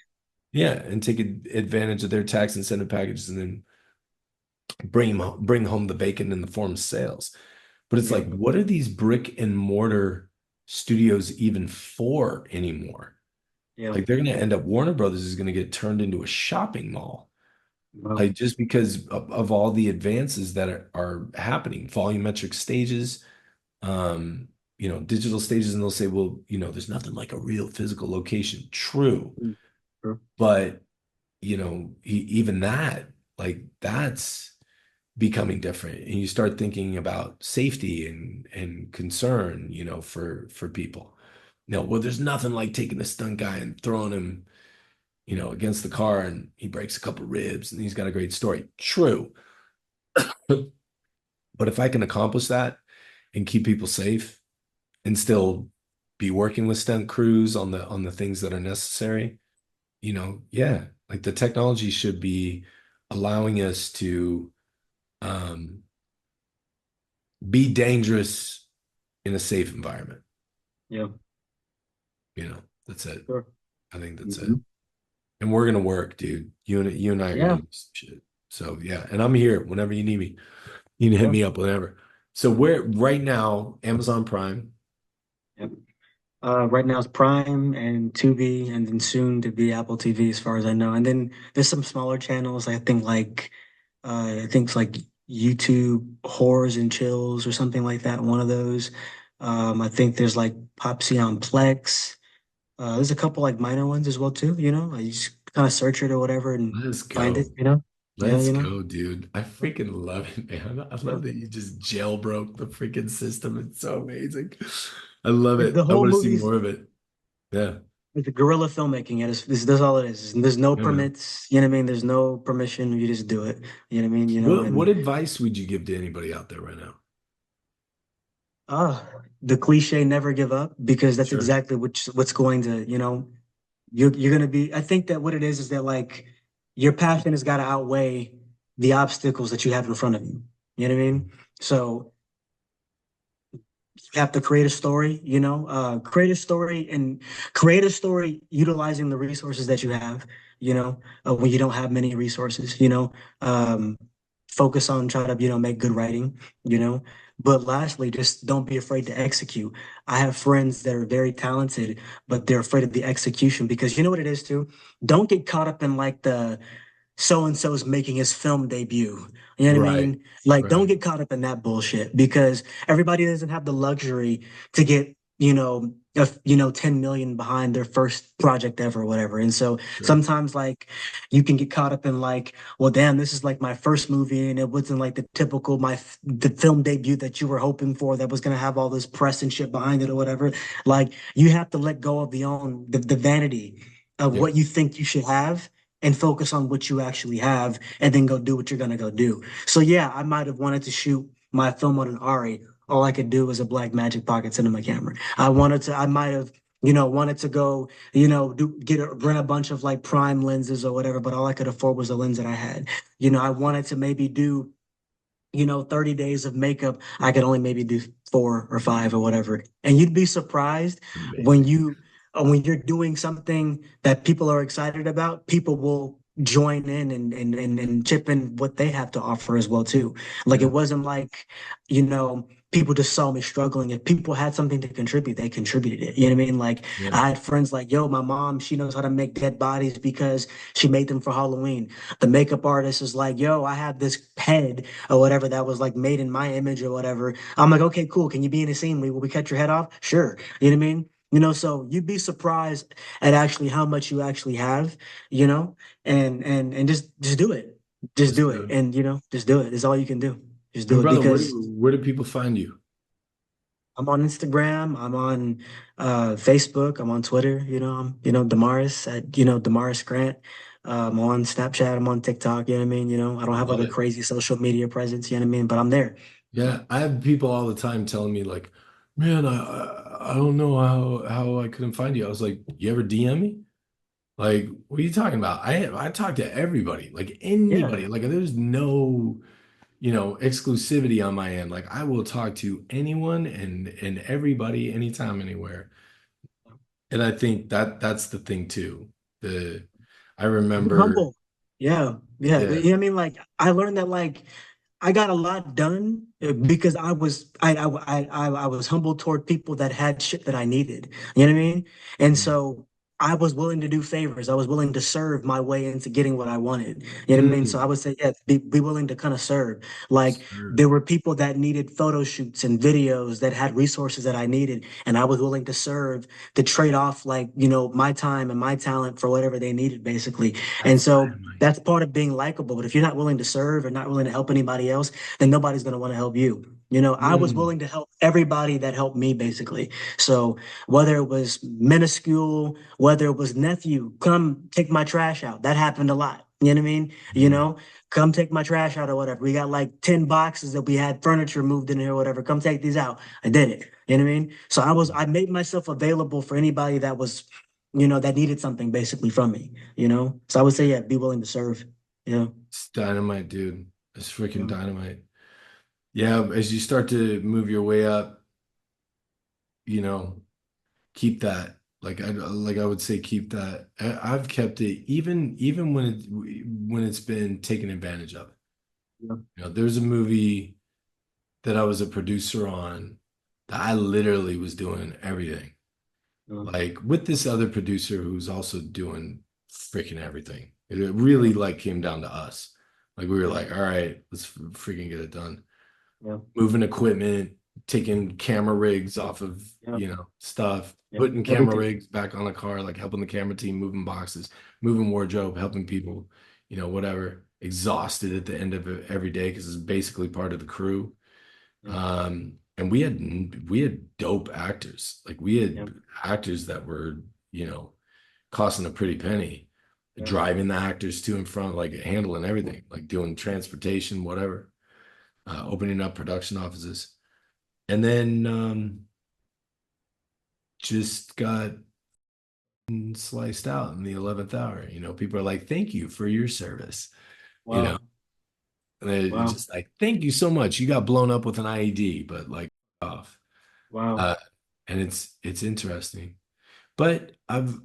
yeah, and take advantage of their tax incentive packages, and then bring home the bacon in the form of sales. But it's yeah, like, what are these brick and mortar studios even for anymore? yeah. Like they're going to end up, Warner Brothers is going to get turned into a shopping mall, Well, like just because of all the advances that are happening, volumetric stages, digital stages, and they'll say, well, there's nothing like a real physical location. True, mm, sure. but even that, like that's becoming different, and you start thinking about safety and concern, for people. No, well, there's nothing like taking a stunt guy and throwing him, against the car, and he breaks a couple ribs, and he's got a great story. True, but if I can accomplish that and keep people safe and still be working with stunt crews on the things that are necessary, yeah, like the technology should be allowing us to um, be dangerous in a safe environment. Yeah, That's it. sure. I think that's it. Hmm. And we're gonna work, dude. You and I are gonna Yeah, do some shit. So yeah, and I'm here whenever you need me. You can hit yeah, me up whenever. So we're right now, Amazon Prime. yeah. Right now it's Prime and Tubi, and then soon to be Apple TV, as far as I know. And then there's some smaller channels. I think it's like YouTube Horrors and Chills or something like that. One of those. I think there's like Popsy on Plex. There's a couple like minor ones as well too. You just kind of search it or whatever and Let's find it. go. Yeah, Let's go, dude. I freaking love it, man. I yeah. love that you just jailbroke the freaking system. It's so amazing. I love The it. I whole want to see movie's more of it. Yeah. It's a guerrilla filmmaking. It is, this all it is. There's no Yeah, man. permits, you know what I mean? There's no permission. You just do it. You know what I mean? What And advice would you give to anybody out there right now? uh the cliche never give up because that's Sure. exactly what's going to, you're gonna be I think that what it is that like your passion has got to outweigh the obstacles that you have in front of you. You know what I mean? So you have to create a story, create a story utilizing the resources that you have, when you don't have many resources, um, focus on trying to, make good writing, you know. But lastly, just don't be afraid to execute. I have friends that are very talented, but they're afraid of the execution because you know what it is too? Don't get caught up in like the so and so's making his film debut. You know what I Right. mean? Like, don't Right. get caught up in that bullshit because everybody doesn't have the luxury to get, 10 million behind their first project ever, or whatever. And so Sure. sometimes, like, you can get caught up in like, well, damn, this is like my first movie, and it wasn't like the typical the film debut that you were hoping for that was gonna have all this press and shit behind it or whatever. Like, you have to let go of the vanity of Yeah. what you think you should have and focus on what you actually have and then go do what you're gonna go do. So yeah, I might have wanted to shoot my film on an Ari. All I could do was a Blackmagic Pocket Cinema camera. I might have, wanted to go, rent a bunch of like prime lenses or whatever, but all I could afford was the lens that I had. I wanted to maybe do 30 days of makeup, I could only maybe do 4 or 5 or whatever. And you'd be surprised when Amazing. when you're doing something that people are excited about, people will join in and chip in what they have to offer as well too. Like Yeah. it wasn't like, people just saw me struggling. If people had something to contribute, they contributed it. You know what I mean? Like Yeah. I had friends like, yo, my mom, she knows how to make dead bodies because she made them for Halloween. The makeup artist is like, yo, I have this head or whatever that was like made in my image or whatever. I'm like, okay, cool. Can you be in a scene? Will we cut your head off? Sure. You know what I mean? So you'd be surprised at actually how much you actually have, and just do it. Just Let's do do it. it. And just do it. It's all you can do. Just And do it brother, because where do people find you? I'm on Instagram, I'm on Facebook, I'm on Twitter, Damarrus at Damarrus Grant. I'm on Snapchat, I'm on TikTok, you know what I mean? I don't have like Love a it. crazy social media presence, you know what I mean? But I'm there. Yeah, I have people all the time telling me like, man, I don't know how I couldn't find you. I was like, you ever DM me? Like, what are you talking about? I talk to everybody, like Yeah. anybody. Like, there's no, exclusivity on my end. Like, I will talk to anyone and everybody, anytime, anywhere. And I think that's the thing too. The I Be remember, humble. Yeah. Yeah. You know yeah, what I mean? Like I learned that like I got a lot done because I was humble toward people that had shit that I needed. You know what I mean? And mm, so I was willing to do favors. I was willing to serve my way into getting what I wanted. You know what I mean? So I mm, would say, yeah, be willing to kind of serve. Like sure, there were people that needed photo shoots and videos that had resources that I needed, and I was willing to serve to trade off like, my time and my talent for whatever they needed, basically. And that's so dynamite. that's part of being likable. But if you're not willing to serve or not willing to help anybody else, then nobody's going to want to help you. I was Mm, willing to help everybody that helped me, basically. So whether it was minuscule, whether it was nephew, come take my trash out. That happened a lot. You know what I mean? mm, Come take my trash out or whatever. We got like 10 boxes that we had furniture moved in here or whatever. Come take these out. I did it. You know what I mean? So I made myself available for anybody that was, that needed something basically from me, So I would say, yeah, be willing to serve. Yeah. it's dynamite, dude. It's freaking Yeah. dynamite. Yeah, as you start to move your way up, you know, keep that. Like I would say, keep that. I've kept it even when it's been taken advantage of. Yeah. There's a movie that I was a producer on that I literally was doing everything. Yeah. Like with this other producer who's also doing freaking everything. It Yeah. really like came down to us. Like we were Yeah. like, all right, let's freaking get it done. Yeah. Moving equipment, taking camera rigs off of, Yeah. stuff, Yeah. putting camera Everything. rigs back on the car, like helping the camera team, moving boxes, moving wardrobe, helping people, whatever. Exhausted at the end of it every day because it's basically part of the crew. Yeah. And we had dope actors. Like we Yeah. had actors that were, you know, costing a pretty penny, Yeah. driving the actors to and from, like handling everything, like doing transportation, whatever, opening up production offices. And then just got sliced out in the 11th hour. People are like, thank you for your service, you know, Wow. and they're Wow. just like, thank you so much. You got blown up with an IED, but like off. Wow. Uh, and it's interesting. But I've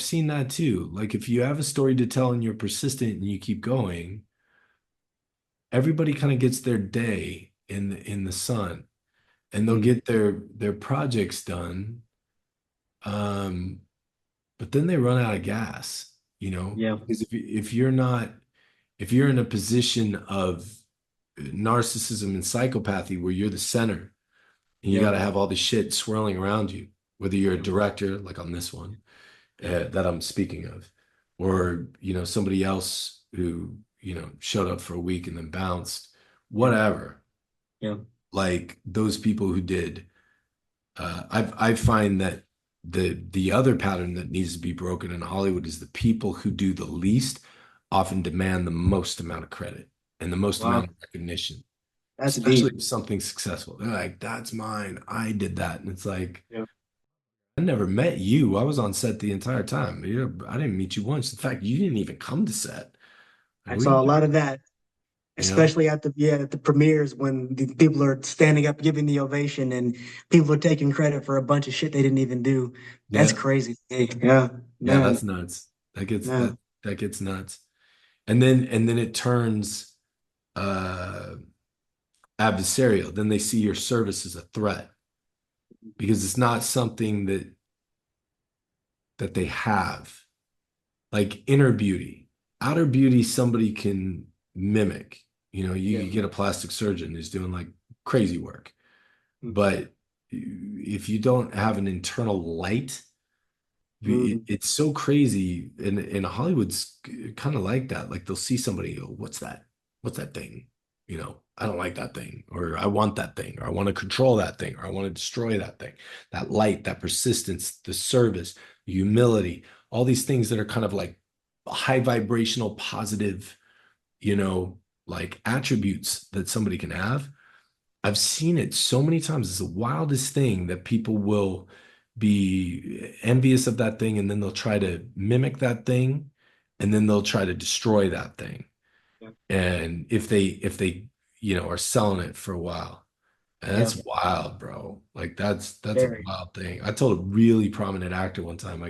seen that too. Like if you have a story to tell and you're persistent and you keep going, everybody kind of gets their day in the sun and they'll Mm. get their projects done. Um, but then they run out of gas, Yeah. because if you're in a position of narcissism and psychopathy where you're the center and you got Yeah. to have all the shit swirling around you, whether you're a Yeah. director, like on this one, Yeah. that I'm speaking of, or somebody else who showed up for a week and then bounced, Yeah. whatever. Yeah. Like those people who did, I find that the other pattern that needs to be broken in Hollywood is the people who do the least often demand the most amount of credit and the most Wow. amount of recognition, That's especially deep. if something's successful. They're like, "That's mine. I did that," and it's like, Yeah. I never met you. I was on set the entire time. I didn't meet you once. In fact, you didn't even come to set. Like, I what are you saw a lot of doing? that, You know? especially at the premieres when the people are standing up giving the ovation and people are taking credit for a bunch of shit they didn't even do. That's Yeah. crazy. Hey, yeah, Yeah, that's man, nuts. That gets man. that gets nuts. And then it turns uh adversarial. Then they see your service as a threat because it's not something that they have. Like inner beauty. Outer beauty somebody can mimic. Yeah. You get a plastic surgeon who's doing like crazy work. But if you don't have an internal light, Mm-hmm. it's so crazy. And Hollywood's kind of like that. Like they'll see somebody, go, what's that? What's that thing? I don't like that thing, or I want that thing, or I want to control that thing, or I want to destroy that thing. That light, that persistence, the service, humility, all these things that are kind of like high vibrational, positive, you know, like attributes that somebody can have. I've seen it so many times. It's the wildest thing that people will be envious of that thing and then they'll try to mimic that thing and then they'll try to destroy that thing. Yeah. And if they are selling it for a while. And Yeah. that's wild, bro. Like that's a Very. wild thing. I told a really prominent actor one time,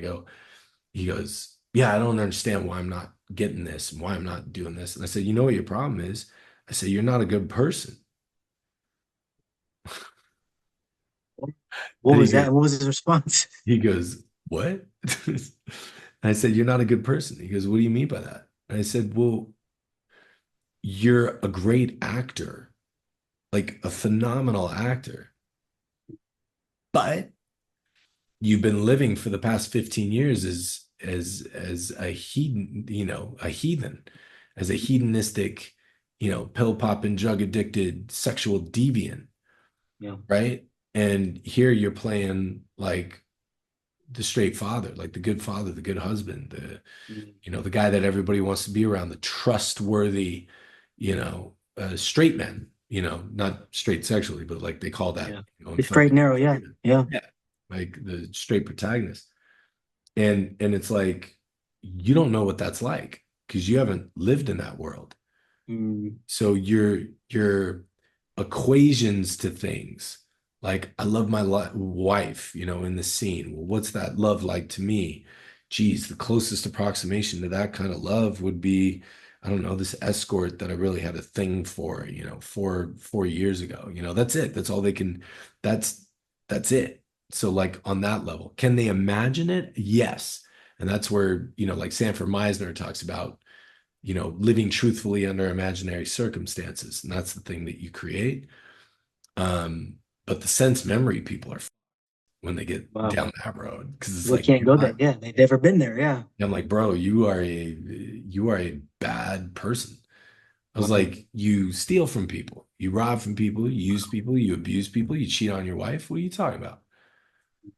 he goes, yeah, I don't understand why I'm not getting this and why I'm not doing this. And I said, you know what your problem is? I said, you're not a good person. What And he was goes, that? What was his response? He goes, what? I said, you're not a good person. He goes, what do you mean by that? And I said, well, you're a great actor, like a phenomenal actor, but you've been living for the past 15 years as a heathen, as a hedonistic, pill popping, drug addicted, sexual deviant, Yeah. right? And here you're playing like the straight father, like the good father, the good husband, Mm. the guy that everybody wants to be around, the trustworthy, straight men, not straight sexually, but like they call that, Yeah. in The straight and filmmaking, narrow. Yeah. straight men. Yeah. Yeah, like the straight protagonist. And it's like you don't know what that's like because you haven't lived in that world. Mm. So your equations to things like I love my wife, in the scene. Well, what's that love like to me? Geez, the closest approximation to that kind of love would be, I don't know, this escort that I really had a thing for, 4 years ago. That's it. That's all they can. That's that's it. So like on that level, can they imagine it? Yes. And that's where, like Sanford Meisner talks about living truthfully under imaginary circumstances. And that's the thing that you create. But the sense memory people are when they get Wow. down that road because it's We like can't go there. Yeah. They've never been there. Yeah. I'm like, bro, you are a bad person. I was Wow. like, you steal from people, you rob from people, you use people, you abuse people, you cheat on your wife. What are you talking about?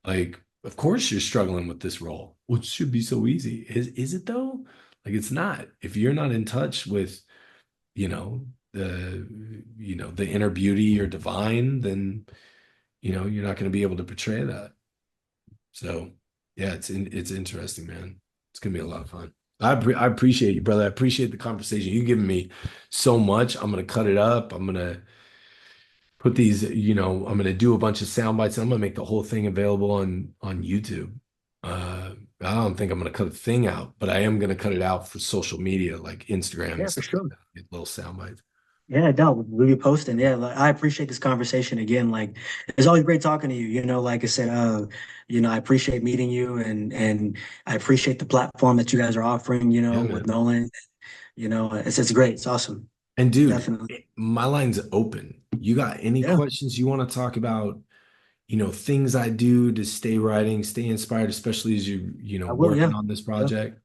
Like, of course you're struggling with this role, which should be so easy. Is it though? Like it's not. If you're not in touch with, you know, the inner beauty or divine, then you're not going to be able to portray that. So yeah, it's interesting, man. It's gonna be a lot of fun. I appreciate you, brother. I appreciate the conversation. You've given me so much. I'm gonna cut it up. I'm gonna put these, I'm gonna do a bunch of sound bites. I'm gonna make the whole thing available on YouTube. I don't think I'm gonna cut a thing out, but I am gonna cut it out for social media like Instagram Yeah, and for stuff sure. like that. Get little sound bites. Yeah, no, we'll be posting. Yeah, like, I appreciate this conversation again. Like, it's always great talking to you. Like I said, I appreciate meeting you, and I appreciate the platform that you guys are offering. Yeah, With man. Nolan. It's great. It's awesome. And dude, Definitely. my line's open. You got any Yeah, questions you want to talk about? Things I do to stay writing, stay inspired, especially as I will. working Yeah, on this yeah. project.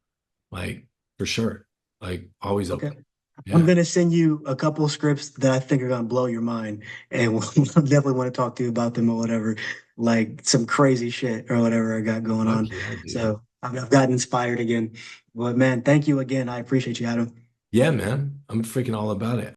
Like for sure. Like always Okay. open. I'm Yeah. gonna send you a couple of scripts that I think are gonna blow your mind, and we'll definitely want to talk to you about them or whatever, like some crazy shit or whatever I got going Fuck on. yeah, dude. So I've gotten inspired again. But man, thank you again. I appreciate you, Adam. Yeah, man. I'm freaking all about it.